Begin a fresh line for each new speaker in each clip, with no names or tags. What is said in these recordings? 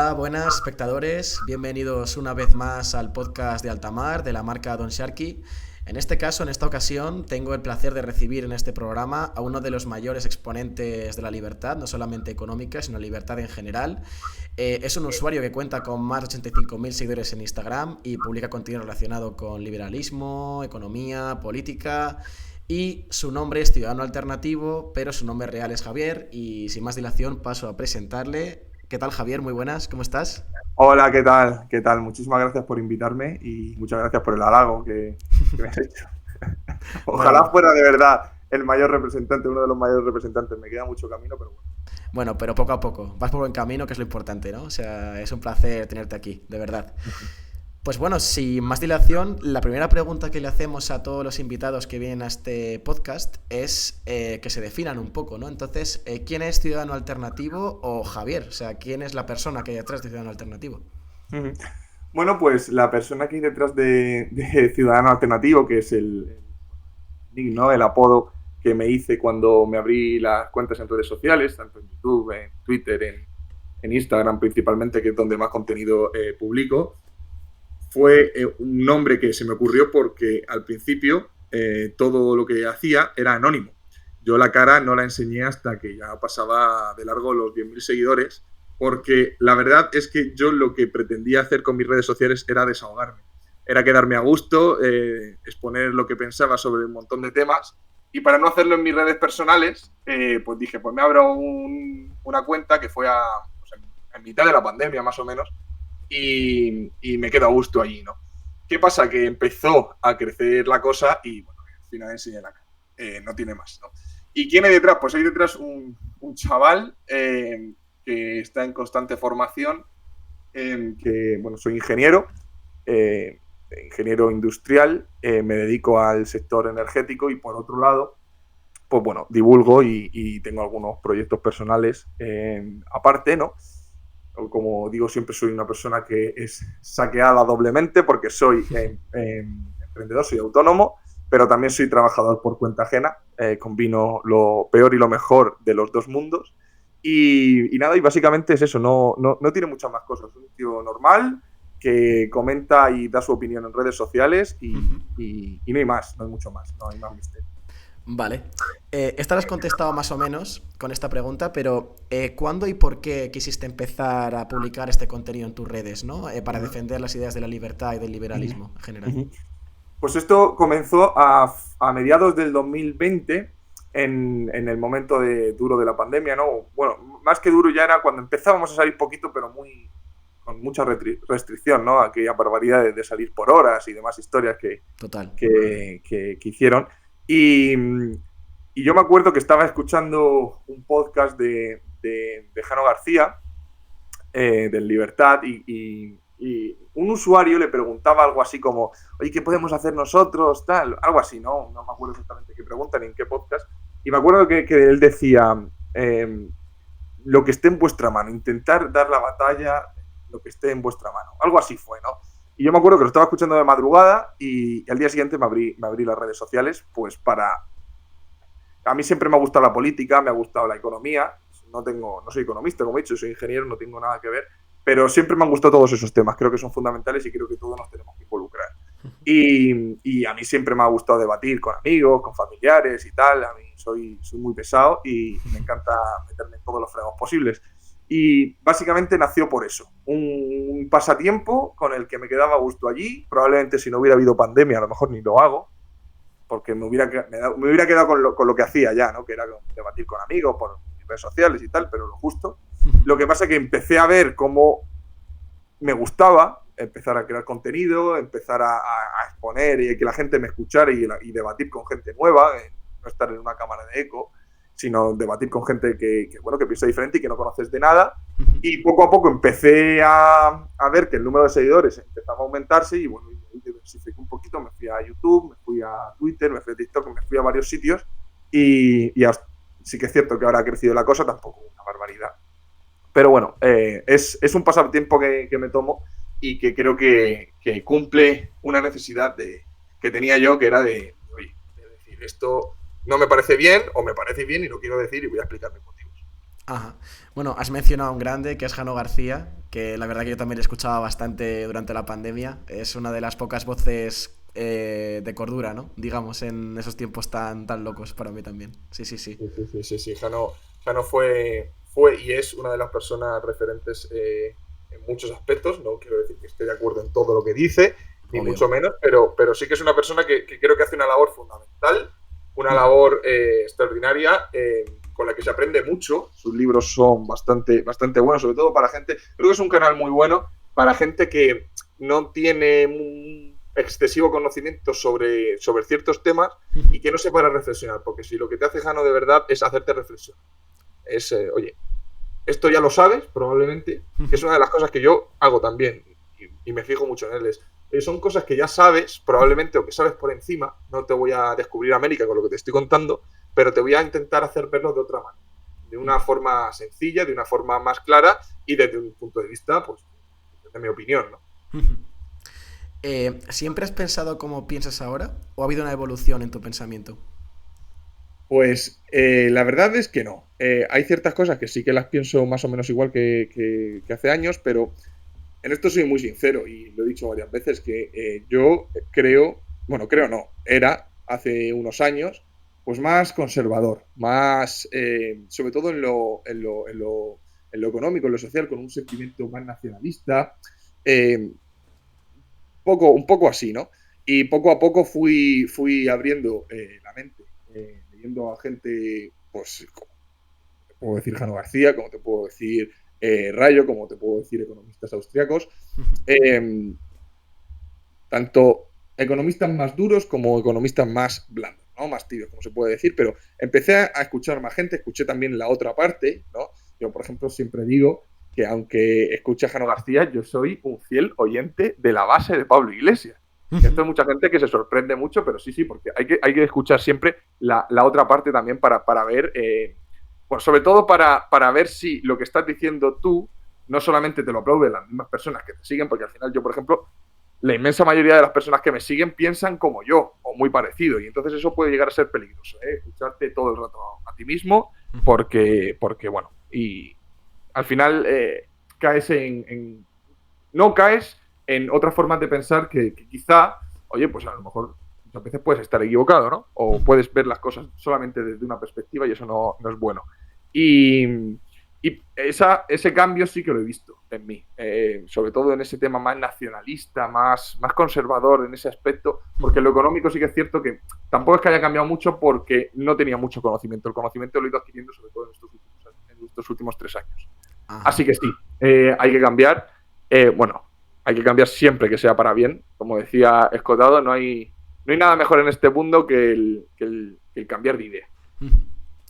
Hola, buenas espectadores, bienvenidos una vez más al podcast de Altamar de la marca Don Sharky. En este caso, en esta ocasión, tengo el placer de recibir en este programa a uno de los mayores exponentes de la libertad, no solamente económica, sino libertad en general. Es un usuario que cuenta con más de 85.000 seguidores en Instagram y publica contenido relacionado con liberalismo, economía, política. Y su nombre es Ciudadano Alternativo, pero su nombre real es Javier. Y sin más dilación paso a presentarle. ¿Qué tal, Javier? Muy buenas, ¿cómo estás?
Hola, ¿qué tal? ¿Qué tal? Muchísimas gracias por invitarme y muchas gracias por el halago que me has hecho. Ojalá
Bueno,
fuera de verdad el mayor representante, uno de los mayores representantes. Me queda mucho camino, pero bueno.
bueno, pero poco a poco. Vas por buen camino, que es lo importante, ¿no? O sea, es un placer tenerte aquí, de verdad. Pues bueno, sin más dilación, la primera pregunta que le hacemos a todos los invitados que vienen a este podcast es que se definan un poco, ¿no? Entonces, ¿quién es Ciudadano Alternativo o Javier? O sea, ¿quién es la persona que hay detrás de Ciudadano Alternativo?
Ujú. Bueno, pues la persona que hay detrás de Ciudadano Alternativo, que es el nick, ¿no? El apodo que me hice cuando me abrí las cuentas en redes sociales, tanto en YouTube, en Twitter, en Instagram principalmente, que es donde más contenido publico. Fue un nombre que se me ocurrió porque al principio todo lo que hacía era anónimo. Yo la cara no la enseñé hasta que ya pasaba de largo los 10.000 seguidores, porque la verdad es que yo lo que pretendía hacer con mis redes sociales era desahogarme, era quedarme a gusto, exponer lo que pensaba sobre un montón de temas, y para no hacerlo en mis redes personales, pues dije, pues me abro una cuenta que fue pues en mitad de la pandemia más o menos, y me quedo a gusto allí, ¿no? ¿Qué pasa? Que empezó a crecer la cosa y, bueno, al final enseñé la cara. No tiene más, ¿no? ¿Y quién hay detrás? Pues hay detrás un chaval que está en constante formación, que, bueno, soy ingeniero industrial, me dedico al sector energético y por otro lado, pues bueno, divulgo y tengo algunos proyectos personales aparte, ¿no? Como digo, siempre soy una persona que es saqueada doblemente porque soy emprendedor, soy autónomo, pero también soy trabajador por cuenta ajena, combino lo peor y lo mejor de los dos mundos. Y nada, y básicamente es eso, no tiene muchas más cosas. Es un tío normal que comenta y da su opinión en redes sociales y no hay más, no hay mucho más, no hay más misterio.
Vale. Esta la has contestado más o menos con esta pregunta, pero ¿cuándo y por qué quisiste empezar a publicar este contenido en tus redes, ¿no? Para
Uh-huh.
defender las ideas de la libertad y del
Uh-huh.
liberalismo en general.
Uh-huh. Pues esto comenzó a mediados del 2020, en el momento duro de la pandemia, ¿no? Bueno, más que duro ya era cuando empezábamos a salir poquito, pero con mucha restricción, ¿no? Aquella barbaridad de salir por horas y demás historias
Total.
que hicieron. Y, y yo me acuerdo que estaba escuchando un podcast de Jano García, del Libertad, y un usuario le preguntaba algo así como, oye, ¿qué podemos hacer nosotros? Tal, algo así, no me acuerdo exactamente qué pregunta ni en qué podcast. Y me acuerdo que él decía, eh, lo que esté en vuestra mano, intentar dar la batalla, lo que esté en vuestra mano. Algo así fue, ¿no? Y yo me acuerdo que lo estaba escuchando de madrugada y al día siguiente me abrí las redes sociales, pues para... A mí siempre me ha gustado la política, me ha gustado la economía. No soy economista, como he dicho, soy ingeniero, no tengo nada que ver, pero siempre me han gustado todos esos temas. Creo que son fundamentales y creo que todos nos tenemos que involucrar. Y a mí siempre me ha gustado debatir con amigos, con familiares y tal. A mí soy muy pesado y me encanta meterme en todos los fregos posibles. Y básicamente nació por eso. Un pasatiempo con el que me quedaba a gusto allí. Probablemente si no hubiera habido pandemia, a lo mejor ni lo hago, porque me hubiera quedado con lo que hacía ya, ¿no? Que era debatir con amigos por redes sociales y tal, pero lo justo. Lo que pasa es que empecé a ver cómo me gustaba empezar a crear contenido, empezar a exponer y que la gente me escuchara y debatir con gente nueva, no estar en una cámara de eco, sino debatir con gente bueno, que piensa diferente y que no conoces de nada. Y poco a poco empecé a ver que el número de seguidores empezaba a aumentarse y bueno, me diversifiqué un poquito, me fui a YouTube, me fui a Twitter, me fui a TikTok, me fui a varios sitios y sí que es cierto que ahora ha crecido la cosa, tampoco una barbaridad. Pero bueno, es un pasatiempo que me tomo y que creo que cumple una necesidad que tenía yo, que era oye, de decir, esto no me parece bien o me parece bien y lo quiero decir y voy a explicar mis motivos.
Ajá. Bueno, has mencionado a un grande que es Jano García, que la verdad que yo también le escuchaba bastante durante la pandemia. Es una de las pocas voces de cordura, ¿no? Digamos, en esos tiempos tan locos para mí también. Sí, sí, sí.
Sí, sí, sí, sí, sí. Jano y es una de las personas referentes en muchos aspectos. No quiero decir que esté de acuerdo en todo lo que dice, ni
Obvio.
mucho menos, pero sí que es una persona que creo que hace una labor fundamental, una labor extraordinaria, con la que se aprende mucho. Sus libros son bastante buenos, sobre todo para gente. Creo que es un canal muy bueno para gente que no tiene un excesivo conocimiento sobre ciertos temas y que no se para reflexionar, porque si lo que te hace Jano de verdad es hacerte reflexionar, oye, esto ya lo sabes, probablemente, que es una de las cosas que yo hago también, y me fijo mucho en él, son cosas que ya sabes, probablemente, o que sabes por encima, no te voy a descubrir América con lo que te estoy contando, pero te voy a intentar hacer verlo de otra manera, de una forma sencilla, de una forma más clara, y desde un punto de vista, pues, de mi opinión, ¿no?
¿Siempre has pensado como piensas ahora? ¿O ha habido una evolución en tu pensamiento?
Pues la verdad es que no. Hay ciertas cosas que sí que las pienso más o menos igual que hace años, pero en esto soy muy sincero y lo he dicho varias veces que yo creo, bueno, creo no, era hace unos años, pues más conservador, más, sobre todo en lo económico, en lo social, con un sentimiento más nacionalista, eh, un poco así, ¿no? Y poco a poco fui abriendo la mente, leyendo a gente, pues, como te puedo decir Jano García, como te puedo decir Rayo, como te puedo decir economistas austriacos, eh, tanto economistas más duros como economistas más blandos, ¿no? Más tibios, como se puede decir, pero empecé a escuchar más gente, escuché también la otra parte, ¿no? Yo, por ejemplo, siempre digo que aunque escuche a Jano García, yo soy un fiel oyente de la base de Pablo Iglesias. Esto hay mucha gente que se sorprende mucho, pero sí, porque hay que escuchar siempre la otra parte también para ver, pues sobre todo para ver si lo que estás diciendo tú no solamente te lo aplauden las mismas personas que te siguen, porque al final yo, por ejemplo, la inmensa mayoría de las personas que me siguen piensan como yo o muy parecido y entonces eso puede llegar a ser peligroso, ¿eh? Escucharte todo el rato a ti mismo porque bueno, y al final caes no caes en otras formas de pensar que quizá, oye, pues a lo mejor muchas veces puedes estar equivocado, ¿no? O puedes ver las cosas solamente desde una perspectiva y eso no es bueno. Y, ese cambio sí que lo he visto en mí, sobre todo en ese tema más nacionalista, más conservador en ese aspecto, porque en lo económico sí que es cierto que tampoco es que haya cambiado mucho porque no tenía mucho conocimiento. El conocimiento lo he ido adquiriendo sobre todo en estos últimos 3 años.
Ajá.
Así que sí, hay que cambiar. Bueno, hay que cambiar siempre que sea para bien. Como decía Escotado, no hay nada mejor en este mundo que el cambiar de idea.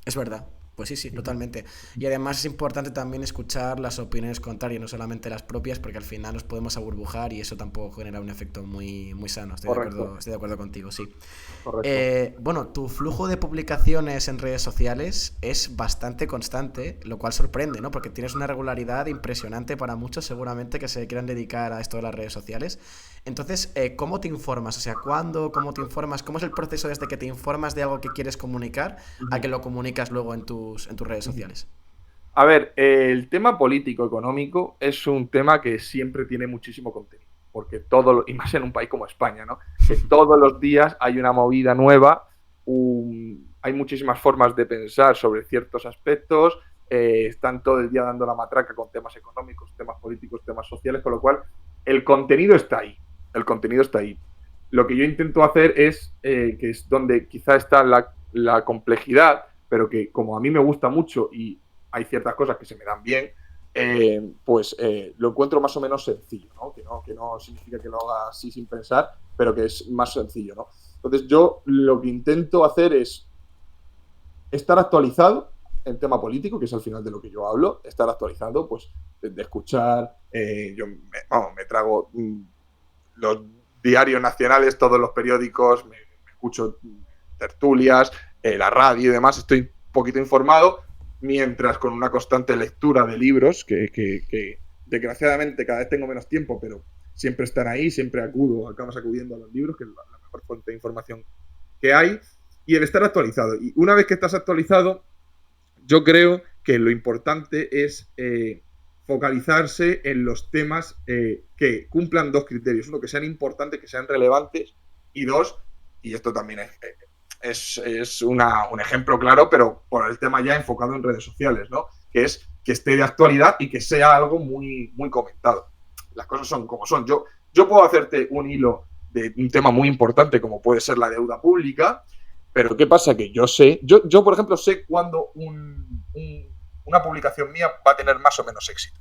Es verdad. Pues sí, sí, totalmente. Y además es importante también escuchar las opiniones contrarias, no solamente las propias, porque al final nos podemos aburbujar y eso tampoco genera un efecto muy sano.
Correcto,
Estoy de acuerdo contigo, sí.
correcto.
Bueno, tu flujo de publicaciones en redes sociales es bastante constante, lo cual sorprende, ¿no? Porque tienes una regularidad impresionante para muchos, seguramente, que se quieran dedicar a esto de las redes sociales. Entonces, ¿cómo te informas? O sea, ¿cuándo? ¿Cómo te informas? ¿Cómo es el proceso desde que te informas de algo que quieres comunicar a que lo comunicas luego en tus redes sociales?
A ver, el tema político-económico es un tema que siempre tiene muchísimo contenido, porque y más en un país como España, ¿no? Que todos los días hay una movida nueva, hay muchísimas formas de pensar sobre ciertos aspectos, están todo el día dando la matraca con temas económicos, temas políticos, temas sociales, con lo cual el contenido está ahí, el contenido está ahí. Lo que yo intento hacer es, que es donde quizá está la complejidad, pero que como a mí me gusta mucho y hay ciertas cosas que se me dan bien, pues lo encuentro más o menos sencillo, ¿no? Que no significa que lo haga así sin pensar, pero que es más sencillo, ¿no? Entonces yo lo que intento hacer es estar actualizado en tema político, que es al final de lo que yo hablo, estar actualizado, pues de escuchar, me trago los diarios nacionales, todos los periódicos, me escucho tertulias, la radio y demás, estoy un poquito informado, mientras con una constante lectura de libros, que desgraciadamente cada vez tengo menos tiempo, pero siempre están ahí, siempre acabas acudiendo a los libros, que es la mejor fuente de información que hay, y el estar actualizado. Y una vez que estás actualizado, yo creo que lo importante es focalizarse en los temas que cumplan dos criterios. Uno, que sean importantes, que sean relevantes, y dos, y esto también es un ejemplo claro, pero por el tema ya enfocado en redes sociales, ¿no? Que es que esté de actualidad y que sea algo muy, muy comentado. Las cosas son como son. Yo puedo hacerte un hilo de un tema muy importante como puede ser la deuda pública, pero ¿qué pasa? Que yo por ejemplo, sé cuándo una publicación mía va a tener más o menos éxito.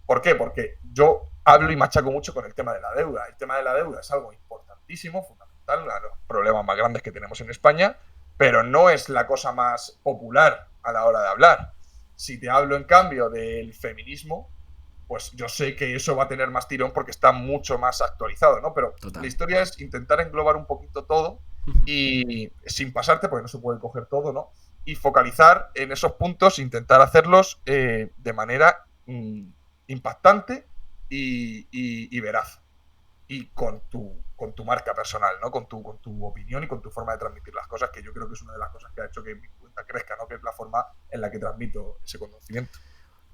¿Por qué? Porque yo hablo y machaco mucho con el tema de la deuda. El tema de la deuda es algo importantísimo, fundamental, uno de los problemas más grandes que tenemos en España, pero no es la cosa más popular a la hora de hablar. Si te hablo, en cambio, del feminismo, pues yo sé que eso va a tener más tirón porque está mucho más actualizado, ¿no? Pero la historia es intentar englobar un poquito todo y sin pasarte, porque no se puede coger todo, ¿no? Y focalizar en esos puntos, intentar hacerlos de manera impactante y veraz. Y con tu marca personal, ¿no? Con tu opinión y con tu forma de transmitir las cosas, que yo creo que es una de las cosas que ha hecho que mi cuenta crezca, ¿no? Que es la forma en la que transmito ese conocimiento.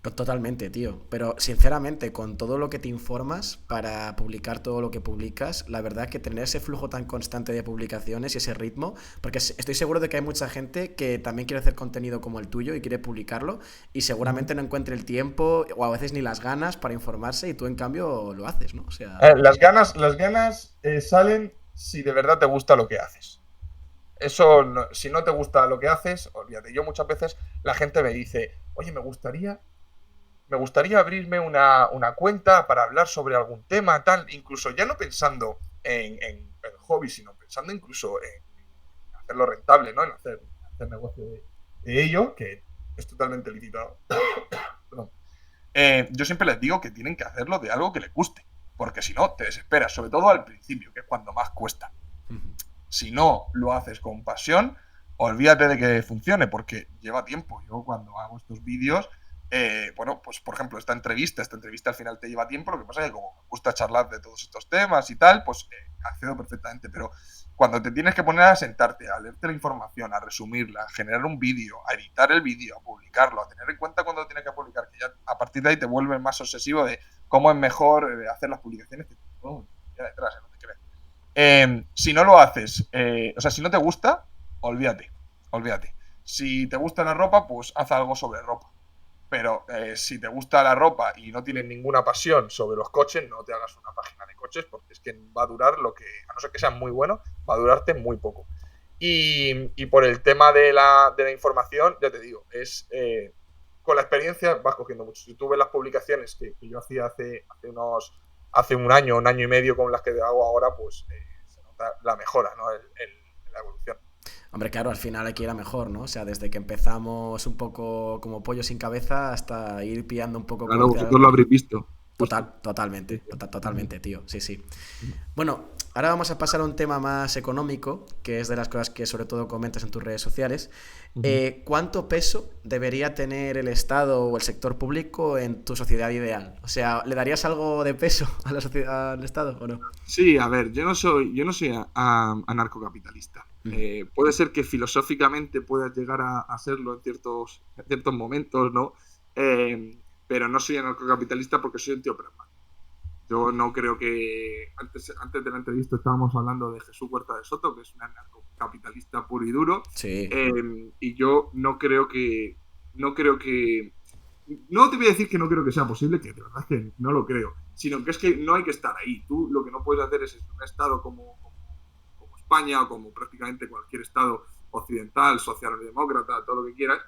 Totalmente, tío. Pero sinceramente, con todo lo que te informas para publicar todo lo que publicas, la verdad es que tener ese flujo tan constante de publicaciones y ese ritmo, porque estoy seguro de que hay mucha gente que también quiere hacer contenido como el tuyo y quiere publicarlo y seguramente no encuentre el tiempo o a veces ni las ganas para informarse y tú en cambio lo haces, ¿no? O sea...
Las ganas salen si de verdad te gusta lo que haces. Eso, no, si no te gusta lo que haces, olvídate. Yo muchas veces la gente me dice, oye, me gustaría abrirme una cuenta para hablar sobre algún tema, tal, incluso ya no pensando en hobby, sino pensando incluso en hacerlo rentable, ¿no? En hacer negocio de ello, que es totalmente lícito. Perdón. Yo siempre les digo que tienen que hacerlo de algo que les guste, porque si no, te desesperas, sobre todo al principio, que es cuando más cuesta. Si no lo haces con pasión, olvídate de que funcione, porque lleva tiempo. Yo cuando hago estos vídeos, bueno, pues por ejemplo, esta entrevista al final te lleva tiempo, lo que pasa es que como me gusta charlar de todos estos temas y tal, pues accedo perfectamente, pero cuando te tienes que poner a sentarte, a leerte la información, a resumirla, a generar un vídeo, a editar el vídeo, a publicarlo, a tener en cuenta cuando tienes que publicar, que ya a partir de ahí te vuelves más obsesivo de cómo es mejor hacer las publicaciones que ya detrás, no te crees. Si no lo haces, o sea, si no te gusta, olvídate. Si te gusta la ropa, pues haz algo sobre ropa. Pero si te gusta la ropa y no tienes ninguna pasión sobre los coches, no te hagas una página de coches porque es que va a durar lo que, a no ser que sea muy bueno, va a durarte muy poco. Y por el tema de la información, ya te digo, con la experiencia vas cogiendo mucho. Si tú ves las publicaciones que yo hacía hace un año y medio con las que hago ahora, pues se nota la mejora, ¿no? en la evolución.
Hombre, claro, al final hay que ir a mejor, ¿no? O sea, desde que empezamos un poco como pollo sin cabeza hasta ir pillando un poco...
Claro, vosotros lo habréis visto.
Totalmente, tío. Sí. Bueno, ahora vamos a pasar a un tema más económico, que es de las cosas que sobre todo comentas en tus redes sociales. ¿Cuánto peso debería tener el Estado o el sector público en tu sociedad ideal? O sea, ¿le darías algo de peso a la sociedad, al Estado o no?
Sí, a ver, yo no soy anarcocapitalista. Puede ser que filosóficamente puedas llegar a serlo en ciertos momentos, ¿no? Pero no soy anarcocapitalista porque soy un tío pragmático. Yo no creo que... Antes de la entrevista estábamos hablando de Jesús Huerta de Soto, que es un anarcocapitalista puro y duro.
Sí.
Y yo no creo que... No te voy a decir que no creo que sea posible, que de verdad es que no lo creo, sino que es que no hay que estar ahí. Tú lo que no puedes hacer es un Estado como España o como prácticamente cualquier Estado occidental, socialdemócrata, todo lo que quieras,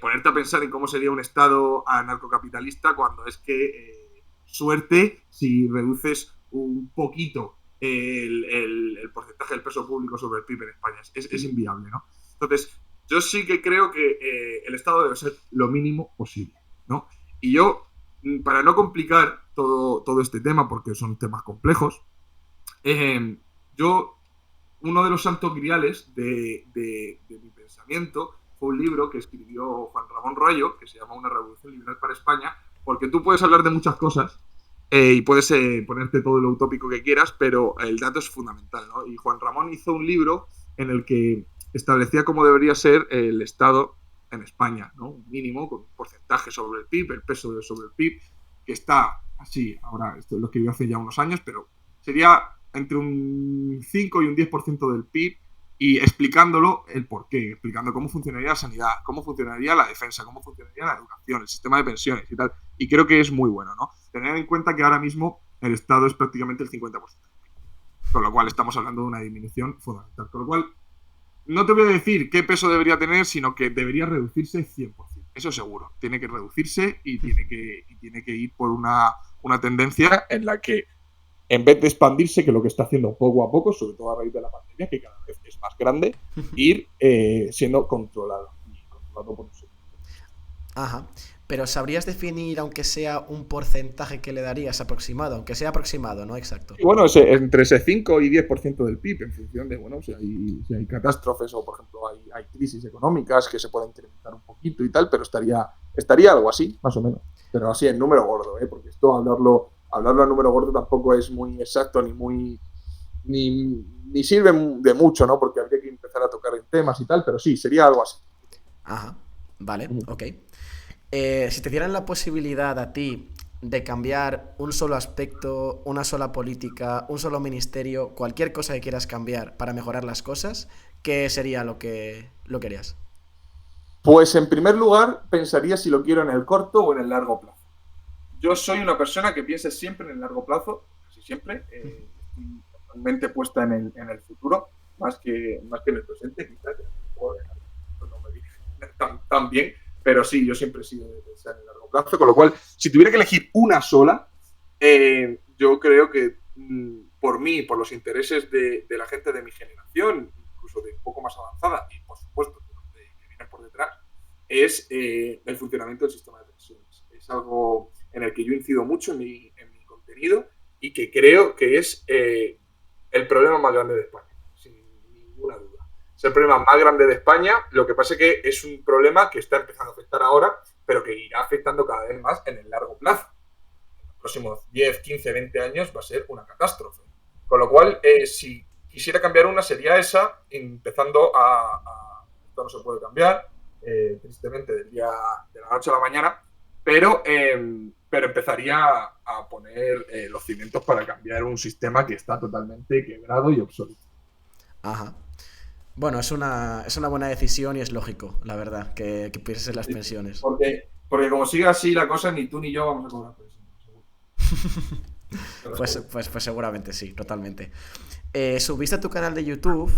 ponerte a pensar en cómo sería un Estado anarcocapitalista cuando es que suerte si reduces un poquito el porcentaje del peso público sobre el PIB en España. Es inviable, ¿no? Entonces, yo sí que creo que el Estado debe ser lo mínimo posible, ¿no? Y yo, para no complicar todo este tema, porque son temas complejos, uno de los santos griales de mi pensamiento fue un libro que escribió Juan Ramón Rayo, que se llama Una revolución liberal para España, porque tú puedes hablar de muchas cosas y puedes ponerte todo lo utópico que quieras, pero el dato es fundamental, ¿no? Y Juan Ramón hizo un libro en el que establecía cómo debería ser el Estado en España, ¿no? Un mínimo con un porcentaje sobre el PIB, el peso sobre el PIB, que está así, ahora esto es lo que yo hace ya unos años, pero sería entre un 5 y un 10% del PIB, y explicándolo el porqué, explicando cómo funcionaría la sanidad, cómo funcionaría la defensa, cómo funcionaría la educación, el sistema de pensiones y tal. Y creo que es muy bueno, ¿no? Tener en cuenta que ahora mismo el Estado es prácticamente el 50%, con lo cual estamos hablando de una disminución fundamental. Con lo cual, no te voy a decir qué peso debería tener, sino que debería reducirse 100%. Eso seguro. Tiene que reducirse y tiene que ir por una tendencia en la que, en vez de expandirse, que lo que está haciendo poco a poco, sobre todo a raíz de la pandemia, que cada vez es más grande, ir siendo controlado. Y controlado por nosotros.
Ajá. Pero ¿sabrías definir, aunque sea un porcentaje que le darías aproximado? Aunque sea aproximado, no exacto.
Y bueno, entre ese 5 y 10% del PIB, en función de, bueno, si hay catástrofes o, por ejemplo, hay crisis económicas que se pueden incrementar un poquito y tal, pero estaría algo así, más o menos. Pero así en número gordo, porque esto hablarlo a número gordo tampoco es muy exacto ni sirve de mucho, ¿no? Porque habría que empezar a tocar en temas y tal, pero sí, sería algo así.
Ajá, vale, ok. Si te dieran la posibilidad a ti de cambiar un solo aspecto, una sola política, un solo ministerio, cualquier cosa que quieras cambiar para mejorar las cosas, ¿qué sería lo que harías?
Pues en primer lugar, pensaría si lo quiero en el corto o en el largo plazo. Yo soy una persona que piensa siempre en el largo plazo, casi siempre. Estoy totalmente puesta en el futuro, más que en el presente, quizás. No me viene tan bien, pero sí, yo siempre he sido de pensar en el largo plazo, con lo cual, si tuviera que elegir una sola, yo creo que por mí, por los intereses de la gente de mi generación, incluso de un poco más avanzada, y por supuesto de que vienen por detrás, es el funcionamiento del sistema de pensiones. Es algo en el que yo incido mucho en mi contenido y que creo que es el problema más grande de España, sin ninguna duda. Es el problema más grande de España, lo que pasa es que es un problema que está empezando a afectar ahora, pero que irá afectando cada vez más en el largo plazo. En los próximos 10, 15, 20 años va a ser una catástrofe. Con lo cual, si quisiera cambiar una, sería esa, empezando esto no se puede cambiar, tristemente, de la noche a la mañana, pero empezaría a poner los cimientos para cambiar un sistema que está totalmente quebrado y obsoleto.
Ajá. Bueno, es una buena decisión y es lógico, la verdad, que pienses en las pensiones.
Porque como siga así la cosa, ni tú ni yo vamos a cobrar pensiones.
Pues seguramente sí, totalmente. Subiste a tu canal de YouTube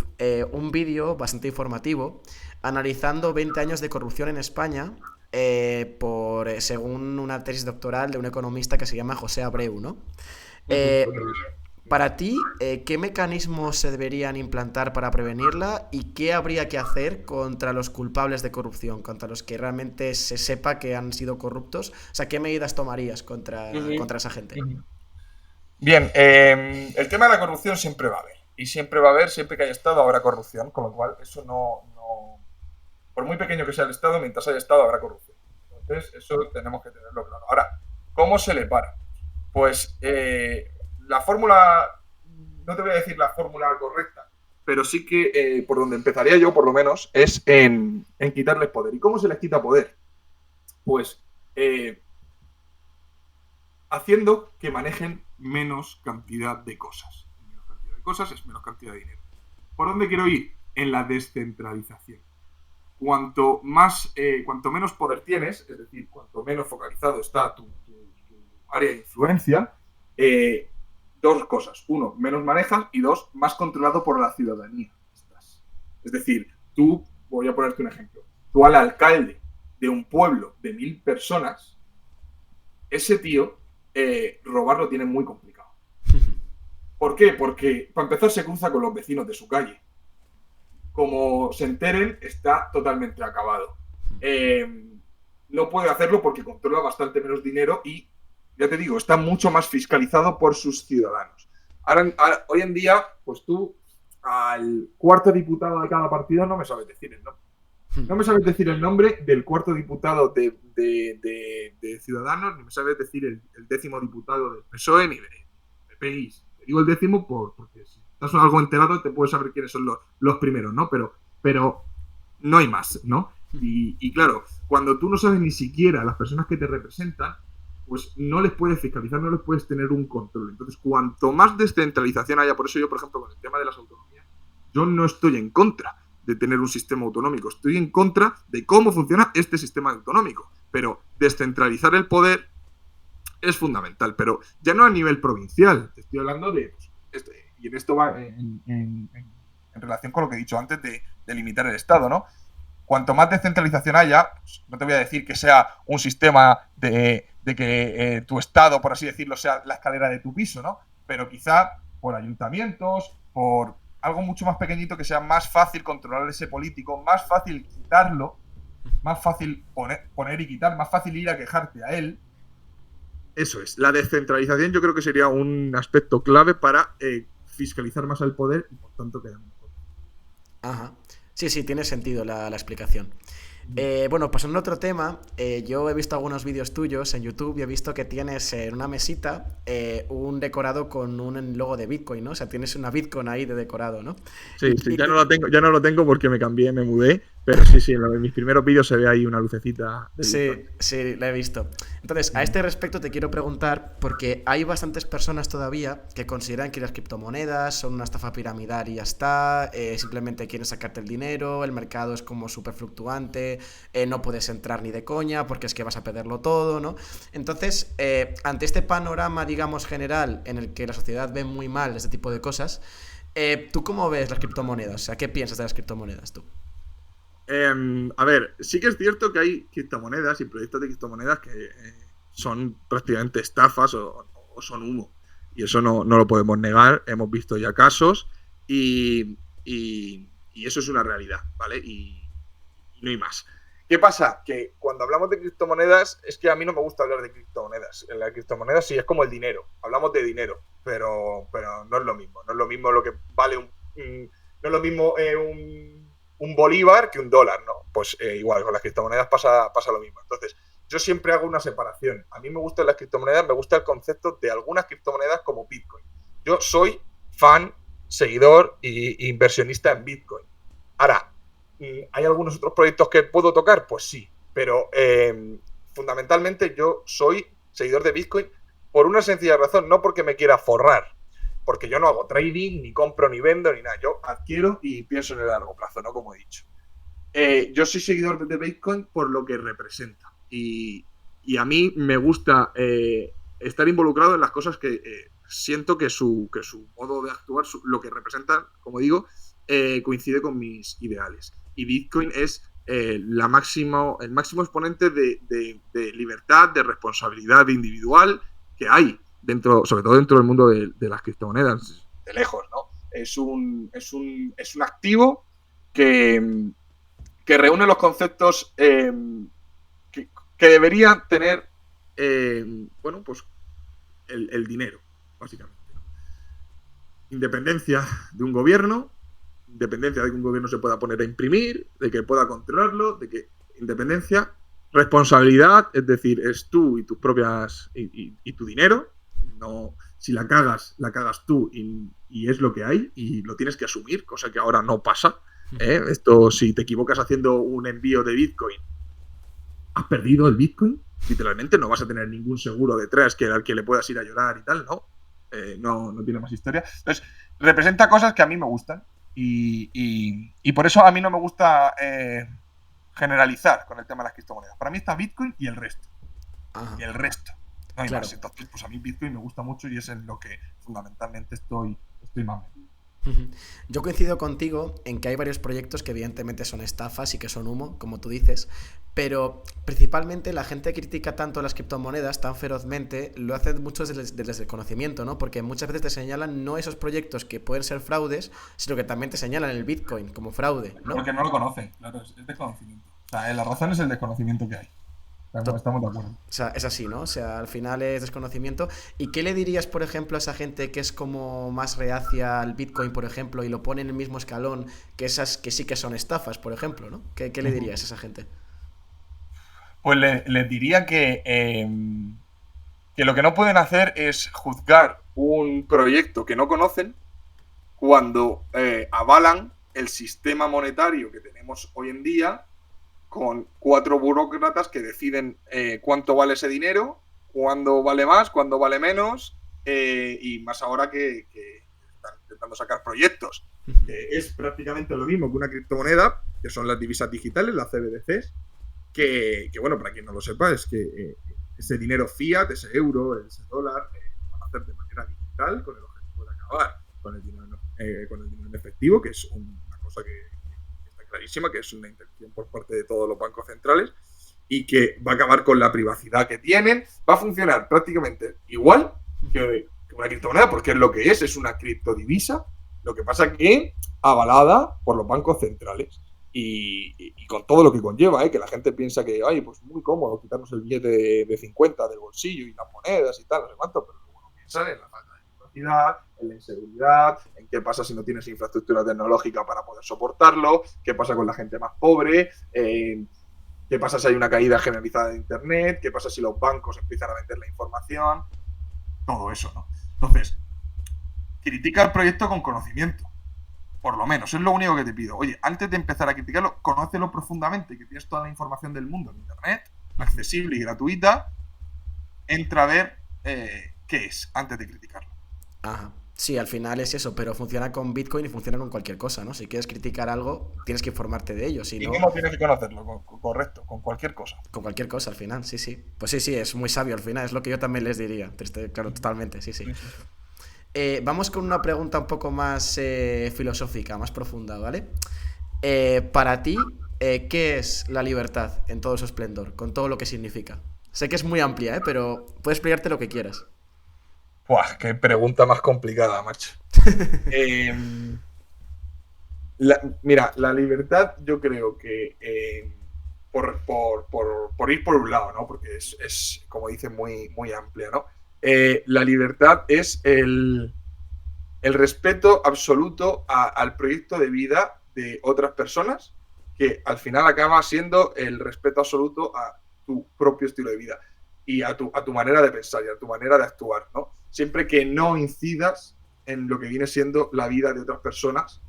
un vídeo bastante informativo analizando 20 años de corrupción en España según una tesis doctoral de un economista que se llama José Abreu, ¿no? Para ti, ¿qué mecanismos se deberían implantar para prevenirla y qué habría que hacer contra los culpables de corrupción, contra los que realmente se sepa que han sido corruptos? O sea, ¿qué medidas tomarías contra esa gente?
Bien, el tema de la corrupción siempre va a haber. Y siempre va a haber, siempre que haya Estado habrá corrupción, con lo cual eso no por muy pequeño que sea el Estado, mientras haya Estado habrá corrupción. Entonces, eso tenemos que tenerlo claro. Ahora, ¿cómo se le para? Pues la fórmula, no te voy a decir la fórmula correcta, pero sí que por donde empezaría yo, por lo menos, es en quitarles poder. ¿Y cómo se les quita poder? Pues haciendo que manejen menos cantidad de cosas. Menos cantidad de cosas es menos cantidad de dinero. ¿Por dónde quiero ir? En la descentralización. Cuanto menos poder tienes, es decir, cuanto menos focalizado está tu área de influencia, dos cosas. Uno, menos manejas y dos, más controlado por la ciudadanía. Es decir, voy a ponerte un ejemplo, tú al alcalde de un pueblo de 1000 personas, ese tío, robarlo tiene muy complicado. ¿Por qué? Porque, para empezar, se cruza con los vecinos de su calle. Como se enteren, está totalmente acabado. No puede hacerlo porque controla bastante menos dinero y, ya te digo, está mucho más fiscalizado por sus ciudadanos. Hoy en día, pues tú, al cuarto diputado de cada partido no me sabes decir el nombre. No me sabes decir el nombre del cuarto diputado de Ciudadanos, ni me sabes decir el 10º diputado del PSOE, ni de PPI. Te digo el 10º porque si estás algo enterado te puedes saber quiénes son los primeros, ¿no? Pero no hay más, ¿no? Y claro, cuando tú no sabes ni siquiera las personas que te representan, pues no les puedes fiscalizar, no les puedes tener un control. Entonces, cuanto más descentralización haya, por eso yo, por ejemplo, con el tema de las autonomías, yo no estoy en contra de tener un sistema autonómico, estoy en contra de cómo funciona este sistema autonómico. Pero descentralizar el poder es fundamental, pero ya no a nivel provincial, te estoy hablando de, y en esto va en relación con lo que he dicho antes de limitar el Estado, ¿no? Cuanto más descentralización haya, pues, no te voy a decir que sea un sistema de que tu Estado, por así decirlo, sea la escalera de tu piso, ¿no? Pero quizá por ayuntamientos, por algo mucho más pequeñito que sea más fácil controlar ese político, más fácil quitarlo, más fácil poner y quitar, más fácil ir a quejarte a él. Eso es, la descentralización yo creo que sería un aspecto clave para fiscalizar más al poder y por tanto quedar mejor.
Ajá. Sí, sí, tiene sentido la explicación. Bueno, pasando a otro tema, yo he visto algunos vídeos tuyos en YouTube y he visto que tienes en una mesita un decorado con un logo de Bitcoin, ¿no? O sea, tienes una Bitcoin ahí de decorado, ¿no?
Sí, sí, ya no lo tengo porque me cambié, me mudé, pero sí, en mis primeros vídeos se ve ahí una lucecita de Bitcoin.
Sí, sí, la he visto. Entonces, a este respecto te quiero preguntar, porque hay bastantes personas todavía que consideran que las criptomonedas son una estafa piramidal y ya está, simplemente quieren sacarte el dinero, el mercado es como súper fluctuante, no puedes entrar ni de coña porque es que vas a perderlo todo, ¿no? Entonces, ante este panorama, digamos, general, en el que la sociedad ve muy mal este tipo de cosas, ¿tú cómo ves las criptomonedas? O sea, ¿qué piensas de las criptomonedas tú?
A ver, sí que es cierto que hay criptomonedas y proyectos de criptomonedas que son prácticamente estafas o son humo. Y eso no lo podemos negar. Hemos visto ya casos y eso es una realidad, ¿vale? Y no hay más. ¿Qué pasa? Que cuando hablamos de criptomonedas, es que a mí no me gusta hablar de criptomonedas. En la criptomoneda sí es como el dinero. Hablamos de dinero, pero no es lo mismo. No es lo mismo lo que vale no es lo mismo un bolívar que un dólar, ¿no? Pues igual, con las criptomonedas pasa lo mismo. Entonces, yo siempre hago una separación. A mí me gustan las criptomonedas, me gusta el concepto de algunas criptomonedas como Bitcoin. Yo soy fan, seguidor e inversionista en Bitcoin. Ahora, ¿hay algunos otros proyectos que puedo tocar? Pues sí, pero fundamentalmente yo soy seguidor de Bitcoin por una sencilla razón, no porque me quiera forrar, porque yo no hago trading, ni compro, ni vendo, ni nada. Yo adquiero y pienso en el largo plazo, ¿no? Como he dicho. Yo soy seguidor de Bitcoin por lo que representa. Y a mí me gusta estar involucrado en las cosas que siento que su modo de actuar, lo que representa, como digo, coincide con mis ideales. Y Bitcoin es el máximo exponente de libertad, de responsabilidad individual que hay sobre todo dentro del mundo de las criptomonedas, de lejos, ¿no? Es un activo que reúne los conceptos que debería tener, bueno, pues el dinero, básicamente. Independencia de un gobierno, independencia de que un gobierno se pueda poner a imprimir, de que pueda controlarlo, de que independencia, responsabilidad, es decir, es tú y tus propias y tu dinero. No, si la cagas tú y es lo que hay y lo tienes que asumir, cosa que ahora no pasa. Esto, si te equivocas haciendo un envío de Bitcoin, has perdido el Bitcoin. Literalmente no vas a tener ningún seguro detrás al que le puedas ir a llorar y tal, ¿no? No tiene más historia. Entonces, representa cosas que a mí me gustan y por eso a mí no me gusta generalizar con el tema de las criptomonedas. Para mí está Bitcoin y el resto. Ajá. Y el resto. No hay claro. Más. Entonces, pues a mí Bitcoin me gusta mucho y es en lo que fundamentalmente estoy más metido.
Yo coincido contigo en que hay varios proyectos que evidentemente son estafas y que son humo, como tú dices, pero principalmente la gente critica tanto las criptomonedas tan ferozmente, lo hacen muchos desde el desconocimiento, ¿no? Porque muchas veces te señalan no esos proyectos que pueden ser fraudes, sino que también te señalan el Bitcoin como fraude, ¿no?
Porque no lo conocen, claro, es desconocimiento. O sea, la razón es el desconocimiento que hay. Estamos de acuerdo.
O sea, es así, ¿no? O sea, al final es desconocimiento. ¿Y qué le dirías, por ejemplo, a esa gente que es como más reacia al Bitcoin, por ejemplo, y lo pone en el mismo escalón que esas que sí que son estafas, por ejemplo, ¿no? ¿Qué le dirías a esa gente?
Pues les diría que lo que no pueden hacer es juzgar un proyecto que no conocen cuando avalan el sistema monetario que tenemos hoy en día con 4 burócratas que deciden cuánto vale ese dinero, cuándo vale más, cuándo vale menos, y más ahora que están intentando sacar proyectos. Es prácticamente lo mismo que una criptomoneda, que son las divisas digitales, las CBDCs, que bueno, para quien no lo sepa, es que ese dinero fiat, ese euro, ese dólar, lo van a hacer de manera digital con el objetivo de acabar con el dinero en efectivo, que es una cosa que está clarísima, que es una intención por parte de todos los bancos centrales y que va a acabar con la privacidad que tienen. Va a funcionar prácticamente igual que una criptomoneda, porque es lo que es una criptodivisa. Lo que pasa que avalada por los bancos centrales y con todo lo que conlleva, que la gente piensa que, ay, pues muy cómodo quitarnos el billete de 50 del bolsillo y las monedas y tal, no sé cuánto, pero luego no piensan en la falta de privacidad, en la inseguridad, en qué pasa si no tienes infraestructura tecnológica para poder soportarlo, qué pasa con la gente más pobre, qué pasa si hay una caída generalizada de Internet, qué pasa si los bancos empiezan a vender la información, todo eso, ¿no? Entonces, critica el proyecto con conocimiento. Por lo menos, es lo único que te pido. Oye, antes de empezar a criticarlo, conócelo profundamente, que tienes toda la información del mundo en Internet, accesible y gratuita. Entra a ver qué es antes de criticarlo.
Ajá. Sí, al final es eso, pero funciona con Bitcoin y funciona con cualquier cosa, ¿no? Si quieres criticar algo, tienes que informarte de ello, si
¿Y
no...
cómo tienes que conocerlo? Correcto, con cualquier cosa.
Con cualquier cosa al final, sí, sí. Pues sí, es muy sabio al final, es lo que yo también les diría. Claro, totalmente, sí, sí. Vamos con una pregunta un poco más filosófica, más profunda, ¿vale? Para ti, ¿qué es la libertad en todo su esplendor, con todo lo que significa? Sé que es muy amplia, pero puedes explicarte lo que quieras.
¡Buah! ¡Qué pregunta más complicada, macho! Mira, la libertad yo creo que por ir por un lado, ¿no? Porque es como dicen, muy, muy amplia, ¿no? La libertad es el respeto absoluto al proyecto de vida de otras personas, que al final acaba siendo el respeto absoluto a tu propio estilo de vida y a tu manera de pensar y a tu manera de actuar, ¿no? Siempre que no incidas en lo que viene siendo la vida de otras personas